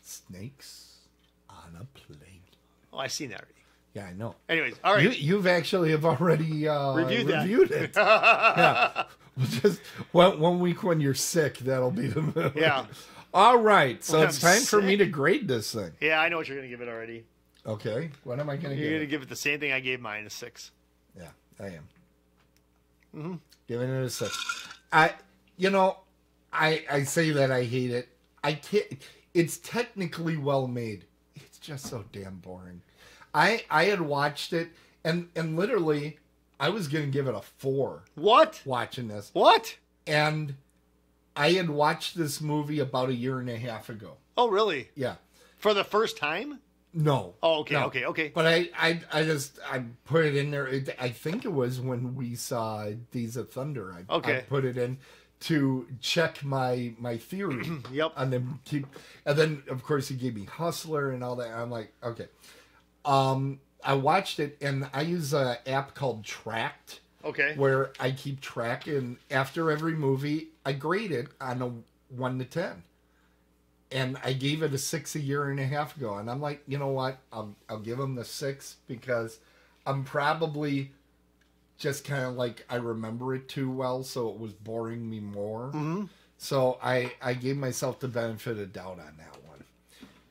[SPEAKER 3] Snakes on a plane.
[SPEAKER 1] Oh, I've seen that already.
[SPEAKER 3] Yeah, I know.
[SPEAKER 1] Anyways, all right.
[SPEAKER 3] You've actually have already
[SPEAKER 1] Reviewed
[SPEAKER 3] it. Yeah. We'll just one week when you're sick, that'll be the movie.
[SPEAKER 1] Yeah.
[SPEAKER 3] All right. So
[SPEAKER 1] When
[SPEAKER 3] it's
[SPEAKER 1] I'm
[SPEAKER 3] time for me
[SPEAKER 1] sick?
[SPEAKER 3] to grade this thing.
[SPEAKER 1] Yeah, I know what you're gonna give it already.
[SPEAKER 3] Okay. What am I going to
[SPEAKER 1] You're
[SPEAKER 3] give
[SPEAKER 1] gonna
[SPEAKER 3] it?
[SPEAKER 1] give it the same thing I gave mine, a 6.
[SPEAKER 3] Yeah, I am.
[SPEAKER 1] Mm-hmm.
[SPEAKER 3] Giving it a 6. I say that I hate it. I can't. It's technically well made. It's just so damn boring. I had watched it and literally I was gonna give it a 4
[SPEAKER 1] What?
[SPEAKER 3] watching this.
[SPEAKER 1] What?
[SPEAKER 3] And I had watched this movie about 1.5 years ago.
[SPEAKER 1] Oh, really?
[SPEAKER 3] Yeah.
[SPEAKER 1] For the first time?
[SPEAKER 3] No.
[SPEAKER 1] Oh, okay,
[SPEAKER 3] No.
[SPEAKER 1] okay.
[SPEAKER 3] But I put it in there. I think it was when we saw Days of Thunder. I put it in to check my theory.
[SPEAKER 1] Yep.
[SPEAKER 3] And then of course he gave me Hustler and all that. I'm like, okay. I watched it and I use an app called Tracked.
[SPEAKER 1] Okay.
[SPEAKER 3] Where I keep track, and after every movie, I grade it on a 1 to 10. And I gave it a 6 1.5 years ago, and I'm like, you know what? I'll give them the 6 because I'm probably just kind of like I remember it too well, so it was boring me more. Mm-hmm. So I gave myself the benefit of doubt on that one.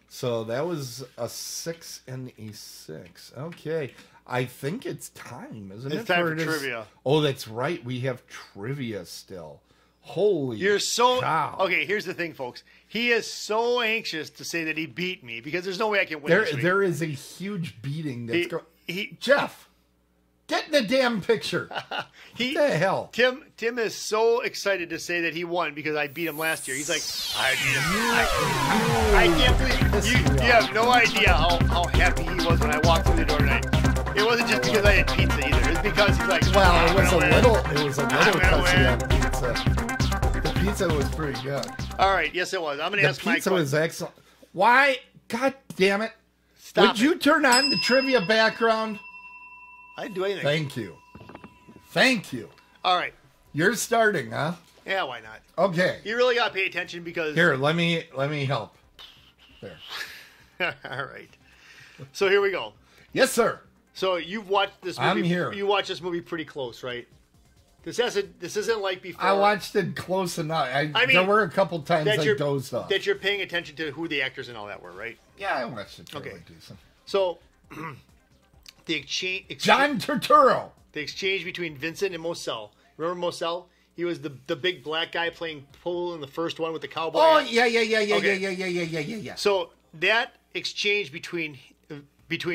[SPEAKER 3] So that was a 6 and a 6. Okay. I think it's time, isn't it?
[SPEAKER 1] It's time for trivia.
[SPEAKER 3] Oh, that's right. We have trivia still. Holy
[SPEAKER 1] You're so
[SPEAKER 3] cow.
[SPEAKER 1] okay. Here's the thing, folks. He is so anxious to say that he beat me because there's no way I can win. This week.
[SPEAKER 3] There is a huge beating that's going.
[SPEAKER 1] he
[SPEAKER 3] Jeff, get in the damn picture. What the hell?
[SPEAKER 1] Tim is so excited to say that he won because I beat him last year. He's like, I beat him. I can't believe you have no idea how happy he was when I walked through the door tonight. It wasn't just because I had pizza either. It's because he's like,
[SPEAKER 3] Well, it was a little
[SPEAKER 1] gonna
[SPEAKER 3] touchy
[SPEAKER 1] win.
[SPEAKER 3] on pizza. The pizza was pretty good.
[SPEAKER 1] All right, yes, it was. I'm going to
[SPEAKER 3] The
[SPEAKER 1] ask my
[SPEAKER 3] pizza
[SPEAKER 1] question.
[SPEAKER 3] was excellent. Why? God damn it.
[SPEAKER 1] Stop
[SPEAKER 3] Would you turn on the trivia background?
[SPEAKER 1] I didn't do anything.
[SPEAKER 3] Thank you. Thank you.
[SPEAKER 1] All right.
[SPEAKER 3] You're starting, huh?
[SPEAKER 1] Yeah, why not?
[SPEAKER 3] Okay.
[SPEAKER 1] You really got to pay attention because...
[SPEAKER 3] Here, let me help. There.
[SPEAKER 1] All right. So here we go.
[SPEAKER 3] Yes, sir.
[SPEAKER 1] So you've watched this movie.
[SPEAKER 3] I'm here.
[SPEAKER 1] You watched this movie pretty close, right? This isn't like before.
[SPEAKER 3] I watched it close enough.
[SPEAKER 1] I mean,
[SPEAKER 3] there were a couple times
[SPEAKER 1] that
[SPEAKER 3] I
[SPEAKER 1] you're-
[SPEAKER 3] dozed off.
[SPEAKER 1] that you're paying attention to who the actors and all that were, right?
[SPEAKER 3] Yeah, I watched it fairly
[SPEAKER 1] Okay.
[SPEAKER 3] decent.
[SPEAKER 1] So the exchange
[SPEAKER 3] John Turturro.
[SPEAKER 1] the exchange between Vincent and Moselle. Remember Moselle? He was the big black guy playing pool in the first one with the cowboy.
[SPEAKER 3] Oh,
[SPEAKER 1] hat.
[SPEAKER 3] yeah.
[SPEAKER 1] Okay. So that exchange between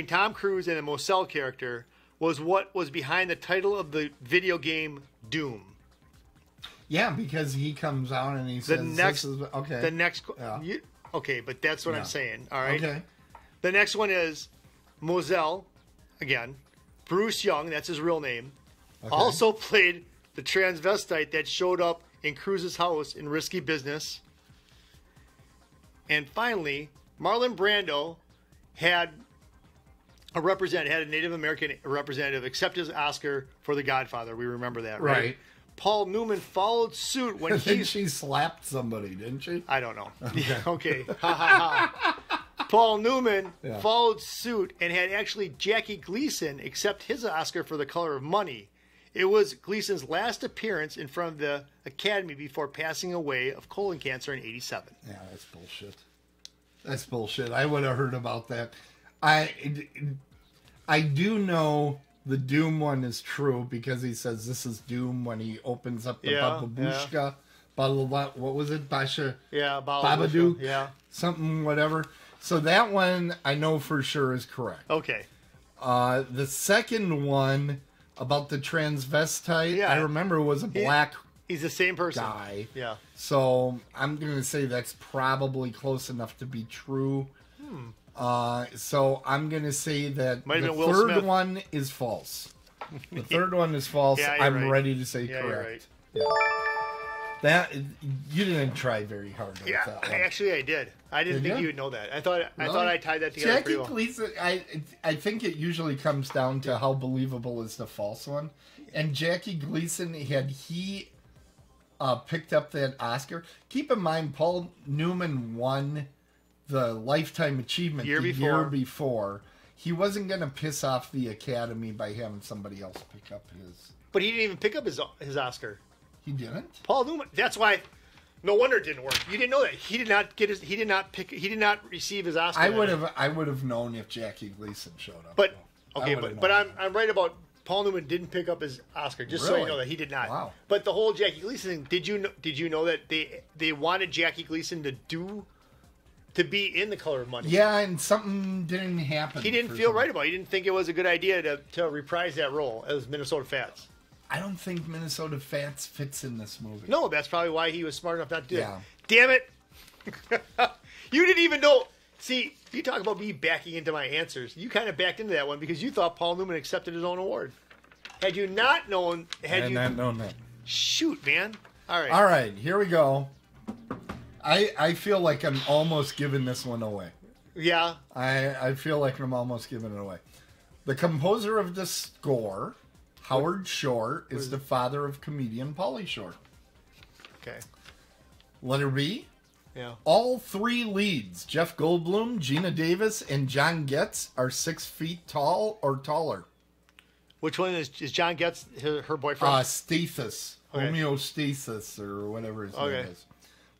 [SPEAKER 1] Tom Cruise and the Moselle character was what was behind the title of the video game Doom.
[SPEAKER 3] Yeah, because he comes out and he says,
[SPEAKER 1] next-
[SPEAKER 3] this is, okay.
[SPEAKER 1] The next,
[SPEAKER 3] Yeah.
[SPEAKER 1] okay, but that's what
[SPEAKER 3] Yeah.
[SPEAKER 1] I'm saying. All right.
[SPEAKER 3] Okay.
[SPEAKER 1] The next one is Moselle, again, Bruce Young. That's his real name.
[SPEAKER 3] Okay.
[SPEAKER 1] Also played the transvestite that showed up in Cruise's house in Risky Business. And finally, Marlon Brando had a Native American representative accept his Oscar for The Godfather. We remember that, right?
[SPEAKER 3] Right.
[SPEAKER 1] Paul Newman followed suit when
[SPEAKER 3] Then
[SPEAKER 1] he...
[SPEAKER 3] she slapped somebody, didn't she?
[SPEAKER 1] I don't know. Okay. Ha ha ha. Paul Newman
[SPEAKER 3] Yeah.
[SPEAKER 1] followed suit and had actually Jackie Gleason accept his Oscar for The Color of Money. It was Gleason's last appearance in front of the Academy before passing away of colon cancer in '87.
[SPEAKER 3] Yeah, that's bullshit. That's bullshit. I would have heard about that. I do know the Doom one is true because he says this is Doom when he opens up the
[SPEAKER 1] Yeah,
[SPEAKER 3] Bababushka. What was it? Basha?
[SPEAKER 1] Yeah,
[SPEAKER 3] Babadook?
[SPEAKER 1] Yeah.
[SPEAKER 3] Something, whatever. So that one I know for sure is correct.
[SPEAKER 1] Okay.
[SPEAKER 3] The second one about the transvestite,
[SPEAKER 1] Yeah.
[SPEAKER 3] I remember was a black
[SPEAKER 1] He's the same person.
[SPEAKER 3] guy.
[SPEAKER 1] Yeah.
[SPEAKER 3] So I'm going to say that's probably close enough to be true. So I'm going to say that
[SPEAKER 1] Might have
[SPEAKER 3] the
[SPEAKER 1] been Will
[SPEAKER 3] third
[SPEAKER 1] Smith.
[SPEAKER 3] one is false. The third one is false.
[SPEAKER 1] Yeah, you're
[SPEAKER 3] I'm
[SPEAKER 1] right.
[SPEAKER 3] ready to say
[SPEAKER 1] Yeah, you're
[SPEAKER 3] correct. Yeah. That you didn't try very hard with
[SPEAKER 1] Yeah,
[SPEAKER 3] that one.
[SPEAKER 1] I did. I didn't
[SPEAKER 3] Did
[SPEAKER 1] think
[SPEAKER 3] ya?
[SPEAKER 1] you would know that. I thought
[SPEAKER 3] Really?
[SPEAKER 1] I tied that together
[SPEAKER 3] Jackie
[SPEAKER 1] pretty well.
[SPEAKER 3] Gleason, I think it usually comes down to how believable is the false one. And Jackie Gleason, had he picked up that Oscar, keep in mind Paul Newman won the Lifetime Achievement
[SPEAKER 1] Year
[SPEAKER 3] the
[SPEAKER 1] before.
[SPEAKER 3] year before. He wasn't going to piss off the Academy by having somebody else pick up his.
[SPEAKER 1] But he didn't even pick up his Oscar.
[SPEAKER 3] He didn't?
[SPEAKER 1] Paul Newman. That's why. No wonder it didn't work. You didn't know that. He did not get his. He did not receive his Oscar.
[SPEAKER 3] I would have known if Jackie Gleason showed up.
[SPEAKER 1] But
[SPEAKER 3] though.
[SPEAKER 1] okay,
[SPEAKER 3] I would've
[SPEAKER 1] but
[SPEAKER 3] known.
[SPEAKER 1] I'm right about Paul Newman didn't pick up his Oscar. Just so you
[SPEAKER 3] Really?
[SPEAKER 1] know that he did not.
[SPEAKER 3] Wow.
[SPEAKER 1] But the whole Jackie Gleason thing. Did you know that they wanted Jackie Gleason to be in The Color of Money?
[SPEAKER 3] Yeah, and something didn't happen.
[SPEAKER 1] He didn't
[SPEAKER 3] for
[SPEAKER 1] feel
[SPEAKER 3] some-
[SPEAKER 1] right about it. He didn't think it was a good idea to reprise that role as Minnesota Fats.
[SPEAKER 3] I don't think Minnesota Fats fits in this movie.
[SPEAKER 1] No, that's probably why he was smart enough not to do
[SPEAKER 3] Yeah.
[SPEAKER 1] it. Damn it! You didn't even know. See, you talk about me backing into my answers. You kind of backed into that one because you thought Paul Newman accepted his own award. Had you not known,
[SPEAKER 3] And not known that.
[SPEAKER 1] shoot, man. All right.
[SPEAKER 3] All right, here we go. I feel like I'm almost giving this one away.
[SPEAKER 1] Yeah.
[SPEAKER 3] I feel like I'm almost giving it away. The composer of the score, Howard Shore, is the father of comedian Pauly Shore.
[SPEAKER 1] Okay.
[SPEAKER 3] Letter B.
[SPEAKER 1] Yeah.
[SPEAKER 3] All three leads, Jeff Goldblum, Gina Davis, and John Getz, are 6 feet tall or taller.
[SPEAKER 1] Which one is John Getz her boyfriend?
[SPEAKER 3] Stathis.
[SPEAKER 1] Okay.
[SPEAKER 3] Homeostasis, or whatever his
[SPEAKER 1] Okay.
[SPEAKER 3] name is.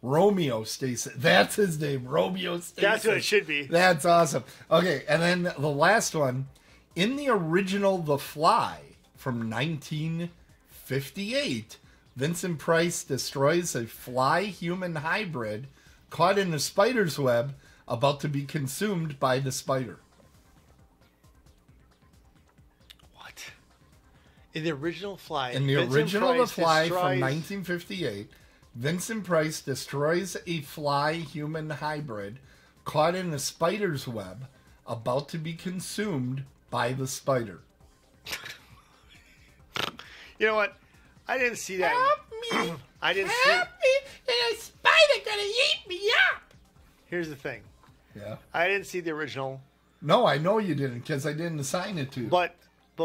[SPEAKER 3] Romeo Stasis. That's his name. Romeo Stasis.
[SPEAKER 1] That's what it should be.
[SPEAKER 3] That's awesome. Okay, and then the last one. In the original The Fly from 1958, Vincent Price destroys a fly-human hybrid caught in a spider's web about to be consumed by the spider.
[SPEAKER 1] What? In the original Fly.
[SPEAKER 3] In the
[SPEAKER 1] Vincent
[SPEAKER 3] original The
[SPEAKER 1] Price
[SPEAKER 3] Fly from
[SPEAKER 1] destroys-
[SPEAKER 3] 1958, Vincent Price destroys a fly-human hybrid caught in a spider's web about to be consumed by the spider.
[SPEAKER 1] You know what? I didn't see that.
[SPEAKER 3] Help me.
[SPEAKER 1] I didn't
[SPEAKER 3] Help
[SPEAKER 1] see.
[SPEAKER 3] me. And a spider gonna eat me up.
[SPEAKER 1] Here's the thing.
[SPEAKER 3] Yeah.
[SPEAKER 1] I didn't see the original.
[SPEAKER 3] No, I know you didn't because I didn't assign it to you.
[SPEAKER 1] But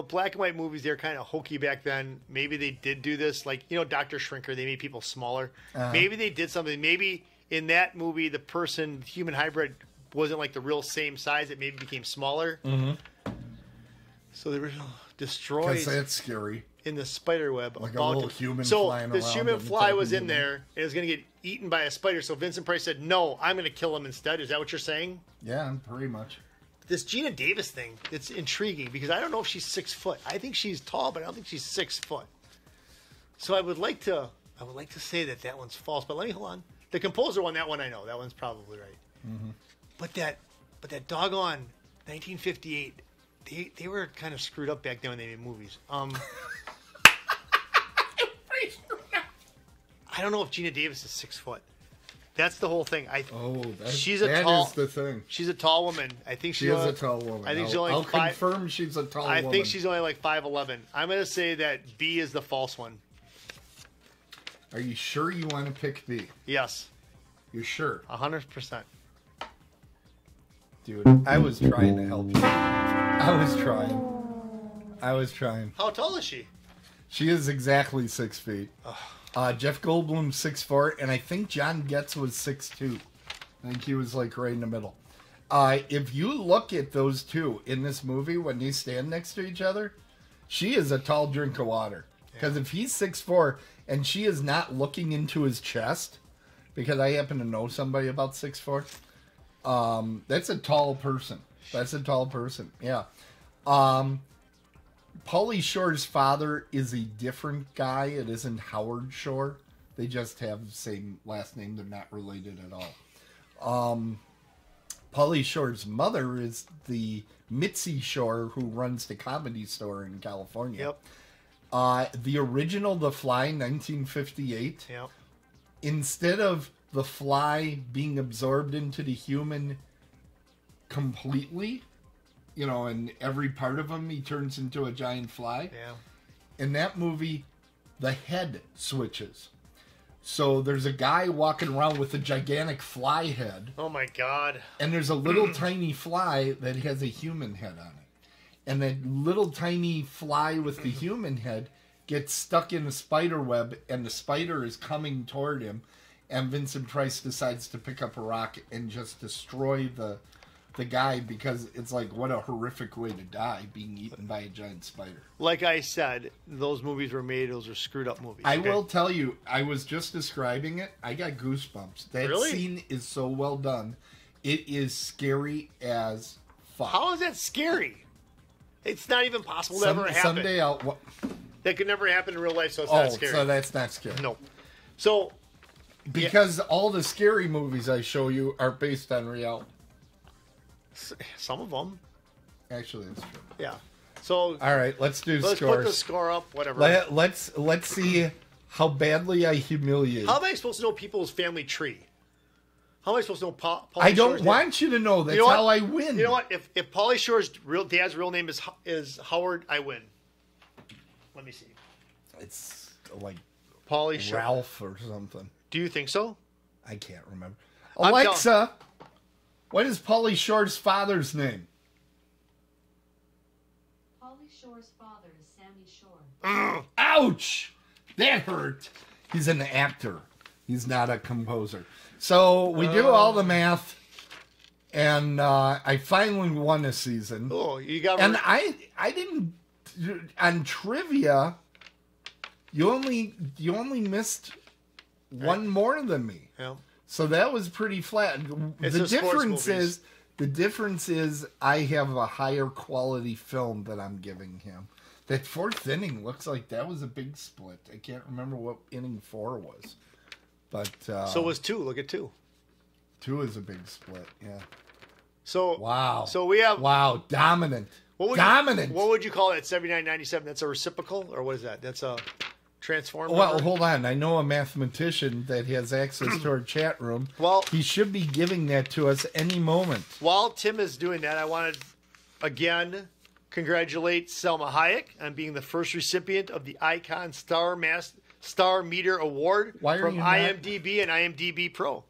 [SPEAKER 1] black and white movies, they're kind of hokey back then. Maybe they did do this. Like, you know, Dr. Shrinker, they made people smaller. Maybe they did something. Maybe in that movie, the person, human hybrid, wasn't like the real same size. It maybe became smaller. Mm-hmm. So the original destroys
[SPEAKER 3] Because that's scary.
[SPEAKER 1] in the spider web.
[SPEAKER 3] Like a little human
[SPEAKER 1] so
[SPEAKER 3] flying
[SPEAKER 1] this
[SPEAKER 3] around
[SPEAKER 1] human
[SPEAKER 3] and
[SPEAKER 1] fly was
[SPEAKER 3] attacking
[SPEAKER 1] in there and it was going to get eaten by a spider. So Vincent Price said, no, I'm going to kill him instead. Is that what you're saying?
[SPEAKER 3] Yeah, pretty much.
[SPEAKER 1] This Gina Davis thing, it's intriguing because I don't know if she's 6 foot. I think she's tall, but I don't think she's 6 foot. So I would like to say that one's false, but let me hold on. The composer one, that one I know. That one's probably right. Mm-hmm. But that doggone 1958, they were kind of screwed up back then when they made movies. I don't know if Gina Davis is 6 foot. That's the whole thing. She's a tall. That is
[SPEAKER 3] the thing.
[SPEAKER 1] She's a tall woman. I think
[SPEAKER 3] she is a tall woman.
[SPEAKER 1] I think she's only
[SPEAKER 3] I'll confirm she's a tall woman.
[SPEAKER 1] I think she's only like 5'11". I'm going to say that B is the false one.
[SPEAKER 3] Are you sure you want to pick B?
[SPEAKER 1] Yes.
[SPEAKER 3] You're sure?
[SPEAKER 1] 100%.
[SPEAKER 3] Dude, I was trying to help you. I was trying.
[SPEAKER 1] How tall is she?
[SPEAKER 3] She is exactly 6 feet. Jeff Goldblum 6'4", and I think John Getz was 6'2". I think he was like right in the middle. If you look at those two in this movie when they stand next to each other, she is a tall drink of water. Because if he's 6'4" and she is not looking into his chest, because I happen to know somebody about 6'4", that's a tall person. Yeah. Pauly Shore's father is a different guy. It isn't Howard Shore. They just have the same last name. They're not related at all. Pauly Shore's mother is the Mitzi Shore who runs the Comedy Store in California.
[SPEAKER 1] Yep.
[SPEAKER 3] The original The Fly, 1958.
[SPEAKER 1] Yep.
[SPEAKER 3] Instead of the fly being absorbed into the human completely, you know, and every part of him, he turns into a giant fly.
[SPEAKER 1] Yeah.
[SPEAKER 3] In that movie, the head switches. So there's a guy walking around with a gigantic fly head.
[SPEAKER 1] Oh my God.
[SPEAKER 3] And there's a little tiny fly that has a human head on it. And that little tiny fly with the human head gets stuck in a spider web, and the spider is coming toward him. And Vincent Price decides to pick up a rock and just destroy the guy, because it's like, what a horrific way to die, being eaten by a giant spider.
[SPEAKER 1] Like I said, those movies were made, those are screwed up movies.
[SPEAKER 3] I will tell you, I was just describing it. I got goosebumps. That
[SPEAKER 1] Really?
[SPEAKER 3] scene is so well done. It is scary as fuck.
[SPEAKER 1] How is that scary? It's not even possible to ever happen.
[SPEAKER 3] Someday I'll...
[SPEAKER 1] That could never happen in real life, so it's not scary.
[SPEAKER 3] So that's not scary.
[SPEAKER 1] No. So...
[SPEAKER 3] Because all the scary movies I show you are based on reality.
[SPEAKER 1] Some of them.
[SPEAKER 3] Actually, that's true.
[SPEAKER 1] Yeah. So
[SPEAKER 3] all right, let's do
[SPEAKER 1] let's
[SPEAKER 3] scores.
[SPEAKER 1] Put the score up. Whatever.
[SPEAKER 3] Let's see how badly I humiliate.
[SPEAKER 1] How am I supposed to know people's family tree? How am I supposed to know Pauly
[SPEAKER 3] I don't
[SPEAKER 1] Shore's
[SPEAKER 3] want you to know. That's how I win.
[SPEAKER 1] You know what? If Pauly Shore's dad's real name is Howard, I win. Let me see.
[SPEAKER 3] It's like
[SPEAKER 1] Pauly Shore.
[SPEAKER 3] Ralph or something.
[SPEAKER 1] Do you think so?
[SPEAKER 3] I can't remember. Alexa, what is Pauly Shore's father's name?
[SPEAKER 7] Pauly Shore's father is Sammy Shore.
[SPEAKER 3] Ouch! That hurt. He's an actor. He's not a composer. So we do all the math, and I finally won a season.
[SPEAKER 1] Oh, you got.
[SPEAKER 3] And I didn't on trivia. You only missed one more than me.
[SPEAKER 1] Yeah.
[SPEAKER 3] So that was pretty flat. The difference is I have a higher quality film that I'm giving him. That fourth inning looks like that was a big split. I can't remember what inning 4 was. But
[SPEAKER 1] so was 2. Look at 2.
[SPEAKER 3] 2 is a big split, yeah.
[SPEAKER 1] So
[SPEAKER 3] wow.
[SPEAKER 1] So we have
[SPEAKER 3] dominant.
[SPEAKER 1] Dominant. What would you call that? 79-97. That's a reciprocal, or what is that? That's a transform.
[SPEAKER 3] Well, hold on. I know a mathematician that has access to our chat room.
[SPEAKER 1] Well,
[SPEAKER 3] he should be giving that to us any moment.
[SPEAKER 1] While Tim is doing that, I wanted again, congratulate Selma Hayek on being the first recipient of the Icon Star Meter Award
[SPEAKER 3] Why are
[SPEAKER 1] from
[SPEAKER 3] you not-
[SPEAKER 1] IMDb and IMDb Pro.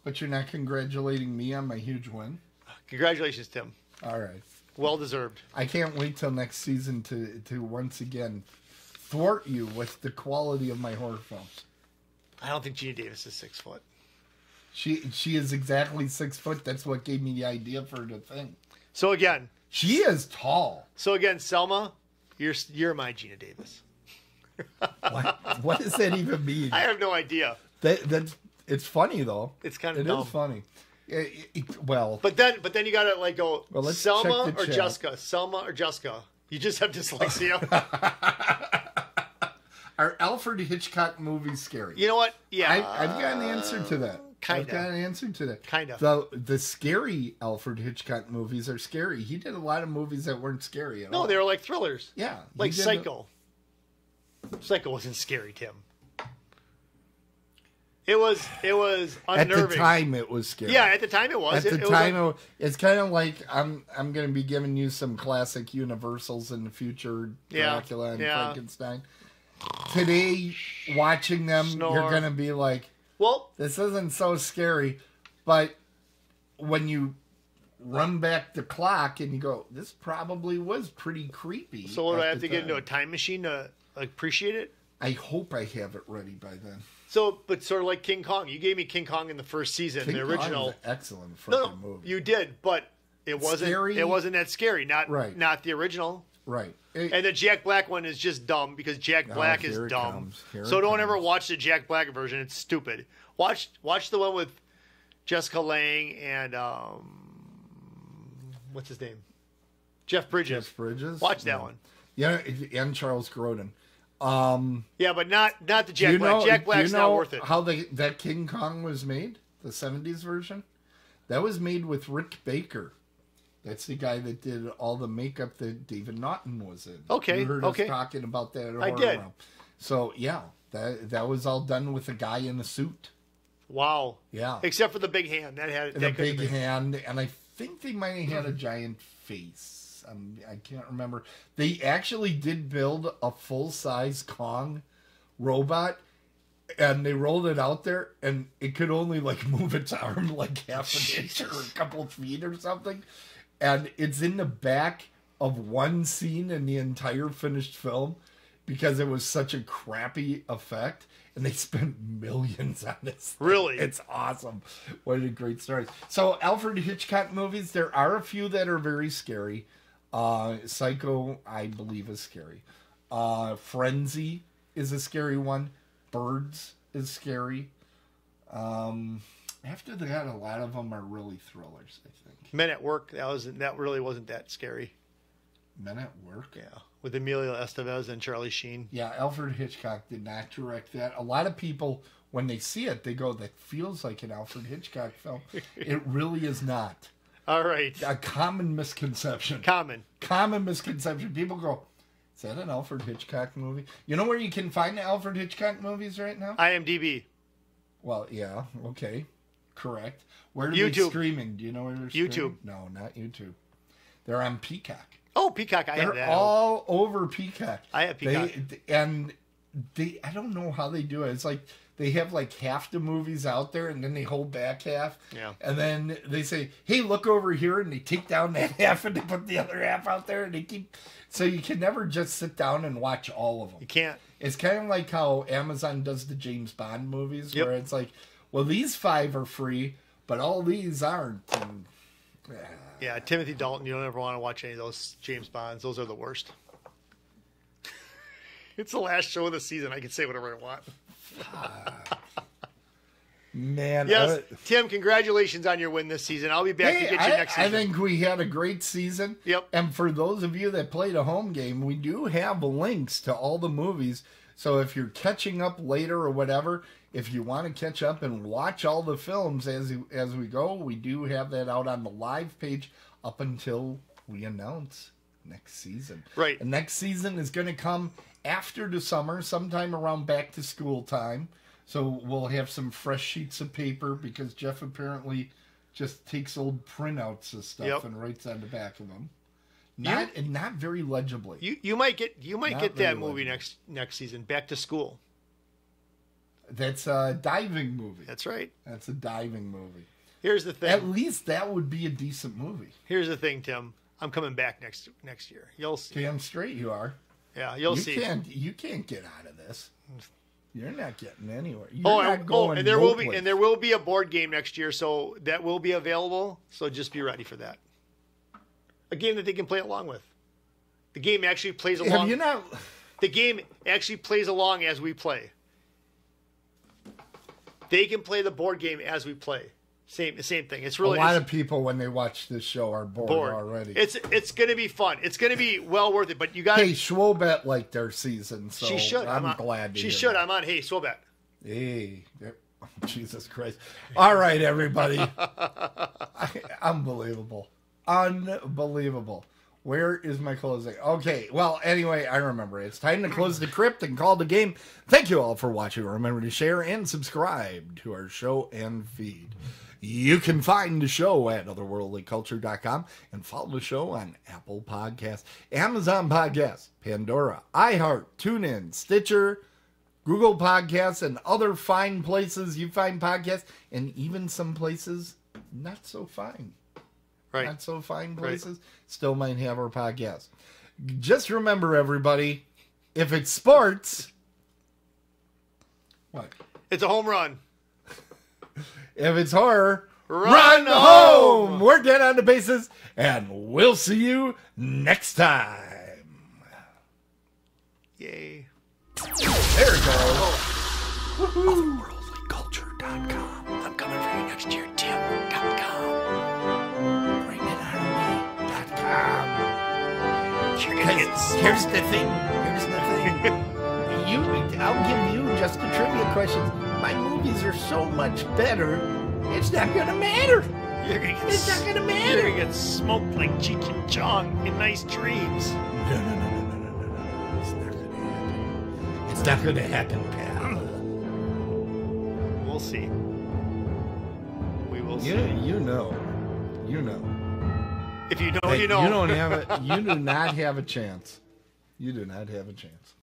[SPEAKER 3] But you're not congratulating me on my huge win?
[SPEAKER 1] Congratulations, Tim.
[SPEAKER 3] All right.
[SPEAKER 1] Well deserved.
[SPEAKER 3] I can't wait till next season to once again thwart you with the quality of my horror films.
[SPEAKER 1] I don't think Gina Davis is 6 foot.
[SPEAKER 3] She is exactly 6 foot. That's what gave me the idea for the thing.
[SPEAKER 1] So again,
[SPEAKER 3] She is tall.
[SPEAKER 1] Selma, you're my Gina Davis.
[SPEAKER 3] What does that even mean?
[SPEAKER 1] I have no idea.
[SPEAKER 3] That's it's funny though.
[SPEAKER 1] It's kind of
[SPEAKER 3] It
[SPEAKER 1] dumb.
[SPEAKER 3] is funny. Well,
[SPEAKER 1] But then you gotta like go
[SPEAKER 3] let's
[SPEAKER 1] Selma
[SPEAKER 3] check the
[SPEAKER 1] or
[SPEAKER 3] chat.
[SPEAKER 1] Jessica. Selma or Jessica. You just have dyslexia.
[SPEAKER 3] are Alfred Hitchcock movies scary?
[SPEAKER 1] You know what? Yeah,
[SPEAKER 3] I've got an answer to that.
[SPEAKER 1] Kinda.
[SPEAKER 3] I've got an answer to that.
[SPEAKER 1] Kinda.
[SPEAKER 3] The scary Alfred Hitchcock movies are scary. He did a lot of movies that weren't scary at all.
[SPEAKER 1] No, they were like thrillers.
[SPEAKER 3] Yeah. he
[SPEAKER 1] Like
[SPEAKER 3] did
[SPEAKER 1] Psycho. Psycho wasn't scary, Tim. It was
[SPEAKER 3] At
[SPEAKER 1] unnerving.
[SPEAKER 3] the time, it was scary.
[SPEAKER 1] Yeah, at the time it was.
[SPEAKER 3] At the
[SPEAKER 1] It was
[SPEAKER 3] time, it's kind of like I'm going to be giving you some classic Universals in the future,
[SPEAKER 1] Yeah,
[SPEAKER 3] Dracula and
[SPEAKER 1] yeah.
[SPEAKER 3] Frankenstein. Today, watching them,
[SPEAKER 1] Snore.
[SPEAKER 3] you're going to be like,
[SPEAKER 1] well,
[SPEAKER 3] this isn't so scary. But when you run back the clock and you go, this probably was pretty creepy.
[SPEAKER 1] so what do I
[SPEAKER 3] at
[SPEAKER 1] have
[SPEAKER 3] the
[SPEAKER 1] to get into a
[SPEAKER 3] time.
[SPEAKER 1] time machine to appreciate it?
[SPEAKER 3] I hope I have it ready by then.
[SPEAKER 1] So, but sort of like King Kong. You gave me King Kong in the first season,
[SPEAKER 3] King
[SPEAKER 1] the
[SPEAKER 3] Kong
[SPEAKER 1] original.
[SPEAKER 3] is an excellent
[SPEAKER 1] No,
[SPEAKER 3] fucking movie.
[SPEAKER 1] you did, but it wasn't.
[SPEAKER 3] Scary?
[SPEAKER 1] It wasn't that scary. Not
[SPEAKER 3] Right.
[SPEAKER 1] Not the original.
[SPEAKER 3] Right.
[SPEAKER 1] And the Jack Black one is just dumb because Jack Black is
[SPEAKER 3] here it
[SPEAKER 1] dumb.
[SPEAKER 3] comes. Here
[SPEAKER 1] So
[SPEAKER 3] it
[SPEAKER 1] don't ever
[SPEAKER 3] comes.
[SPEAKER 1] watch the Jack Black version. It's stupid. Watch the one with Jessica Lange and what's his name? Jeff Bridges.
[SPEAKER 3] Jeff Bridges?
[SPEAKER 1] Watch that
[SPEAKER 3] No.
[SPEAKER 1] one.
[SPEAKER 3] Yeah, and Charles Grodin.
[SPEAKER 1] Yeah, but not the
[SPEAKER 3] Do
[SPEAKER 1] Jack Black. Jack Black's not worth it.
[SPEAKER 3] How that King Kong was made? The 70s version? That was made with Rick Baker. That's the guy that did all the makeup that David Naughton was in.
[SPEAKER 1] Okay,
[SPEAKER 3] You heard
[SPEAKER 1] okay.
[SPEAKER 3] us talking about that at
[SPEAKER 1] I
[SPEAKER 3] Horror
[SPEAKER 1] did.
[SPEAKER 3] Realm. So, yeah, that was all done with a guy in a suit.
[SPEAKER 1] Wow.
[SPEAKER 3] Yeah.
[SPEAKER 1] Except for the big hand. That had
[SPEAKER 3] And
[SPEAKER 1] that
[SPEAKER 3] a
[SPEAKER 1] could've
[SPEAKER 3] big
[SPEAKER 1] been-
[SPEAKER 3] hand, and I think they might have had a giant face. I can't remember. They actually did build a full-size Kong robot, and they rolled it out there, and it could only like move its arm like half an inch or a couple feet or something. And it's in the back of one scene in the entire finished film because it was such a crappy effect. And they spent millions on this thing.
[SPEAKER 1] Really?
[SPEAKER 3] It's awesome. What a great story. So, Alfred Hitchcock movies, there are a few that are very scary. Psycho, I believe, is scary. Frenzy is a scary one. Birds is scary. After that, a lot of them are really thrillers, I think.
[SPEAKER 1] Men at Work. That really wasn't that scary.
[SPEAKER 3] Men at Work?
[SPEAKER 1] Yeah, with Emilio Estevez and Charlie Sheen.
[SPEAKER 3] Yeah, Alfred Hitchcock did not direct that. A lot of people, when they see it, they go, that feels like an Alfred Hitchcock film. It really is not.
[SPEAKER 1] All right.
[SPEAKER 3] A common misconception.
[SPEAKER 1] Common.
[SPEAKER 3] Misconception. People go, is that an Alfred Hitchcock movie? You know where you can find the Alfred Hitchcock movies right now?
[SPEAKER 1] IMDb.
[SPEAKER 3] Well, yeah, okay. Correct. Where are they
[SPEAKER 1] YouTube.
[SPEAKER 3] streaming? Do you know where they're streaming?
[SPEAKER 1] YouTube.
[SPEAKER 3] No, not YouTube. They're on Peacock.
[SPEAKER 1] Oh, Peacock. I have
[SPEAKER 3] They're
[SPEAKER 1] that.
[SPEAKER 3] all over Peacock.
[SPEAKER 1] I have Peacock.
[SPEAKER 3] I don't know how they do it. It's like they have like half the movies out there and then they hold back half.
[SPEAKER 1] Yeah.
[SPEAKER 3] And then they say, hey, look over here. And they take down that half and they put the other half out there. And they keep. So you can never just sit down and watch all of them.
[SPEAKER 1] You can't.
[SPEAKER 3] It's kind of like how Amazon does the James Bond movies,
[SPEAKER 1] Yep.
[SPEAKER 3] where it's like, well, these 5 are free, but all these aren't. And,
[SPEAKER 1] Yeah, Timothy Dalton. You don't ever want to watch any of those James Bonds. Those are the worst. It's the last show of the season. I can say whatever I want.
[SPEAKER 3] man.
[SPEAKER 1] Yes, Tim, congratulations on your win this season. I'll be back to get you next season.
[SPEAKER 3] I think we had a great season.
[SPEAKER 1] Yep.
[SPEAKER 3] And for those of you that played a home game, we do have links to all the movies. So if you're catching up later or whatever, if you want to catch up and watch all the films as we go, we do have that out on the live page up until we announce next season.
[SPEAKER 1] Right.
[SPEAKER 3] And next season is going to come after the summer, sometime around back to school time. So we'll have some fresh sheets of paper because Jeff apparently just takes old printouts of stuff
[SPEAKER 1] Yep.
[SPEAKER 3] and writes on the back of them. Not very legibly.
[SPEAKER 1] You might get
[SPEAKER 3] Not
[SPEAKER 1] that
[SPEAKER 3] very
[SPEAKER 1] movie
[SPEAKER 3] legible.
[SPEAKER 1] next season. Back to School.
[SPEAKER 3] That's a diving movie.
[SPEAKER 1] That's right.
[SPEAKER 3] That's a diving movie.
[SPEAKER 1] Here's the thing.
[SPEAKER 3] At least that would be a decent movie.
[SPEAKER 1] Here's the thing, Tim. I'm coming back next year. You'll see.
[SPEAKER 3] Damn straight you are.
[SPEAKER 1] Yeah, you'll see.
[SPEAKER 3] You can't get out of this. You're not getting anywhere. You're
[SPEAKER 1] and there
[SPEAKER 3] no
[SPEAKER 1] will be a board game next year, so that will be available. So just be ready for that. A game that they can play along with. The game actually plays along.
[SPEAKER 3] Have you not?
[SPEAKER 1] The game actually plays along as we play. They can play the board game as we play. Same thing. It's really
[SPEAKER 3] a lot of people when they watch this show are bored already.
[SPEAKER 1] It's going to be fun. It's going to be well worth it. But you got.
[SPEAKER 3] Hey, Schwobet liked their season, so
[SPEAKER 1] she should.
[SPEAKER 3] I'm glad.
[SPEAKER 1] She should. I'm on. Hey, Swobet.
[SPEAKER 3] Hey, oh, Jesus Christ! All right, everybody. Unbelievable. Where is my closing? Okay, well, anyway, I remember. It's time to close the crypt and call the game. Thank you all for watching. Remember to share and subscribe to our show and feed. You can find the show at otherworldlyculture.com and follow the show on Apple Podcasts, Amazon Podcasts, Pandora, iHeart, TuneIn, Stitcher, Google Podcasts, and other fine places you find podcasts, and even some places not so fine.
[SPEAKER 1] Right.
[SPEAKER 3] Not so fine places still might have our podcast. Just remember, everybody, if it's sports, what?
[SPEAKER 1] It's a home run.
[SPEAKER 3] If it's horror,
[SPEAKER 1] Run
[SPEAKER 3] home! We're dead on the bases, and we'll see you next time.
[SPEAKER 1] Yay.
[SPEAKER 3] There it goes.
[SPEAKER 1] Otherworldlyculture.com. I'm coming for you next year, Tim.com.
[SPEAKER 3] Here's the thing. I'll give you just a trivia question. My movies are so much better, it's not gonna matter. It's not gonna matter.
[SPEAKER 1] You're gonna get smoked like Cheech and Chong in Nice Dreams.
[SPEAKER 3] No. It's not gonna happen, pal.
[SPEAKER 1] We'll see. We will see.
[SPEAKER 3] You know.
[SPEAKER 1] If you know,
[SPEAKER 3] Hey,
[SPEAKER 1] you know.
[SPEAKER 3] You don't have it. You do not have a chance. You do not have a chance.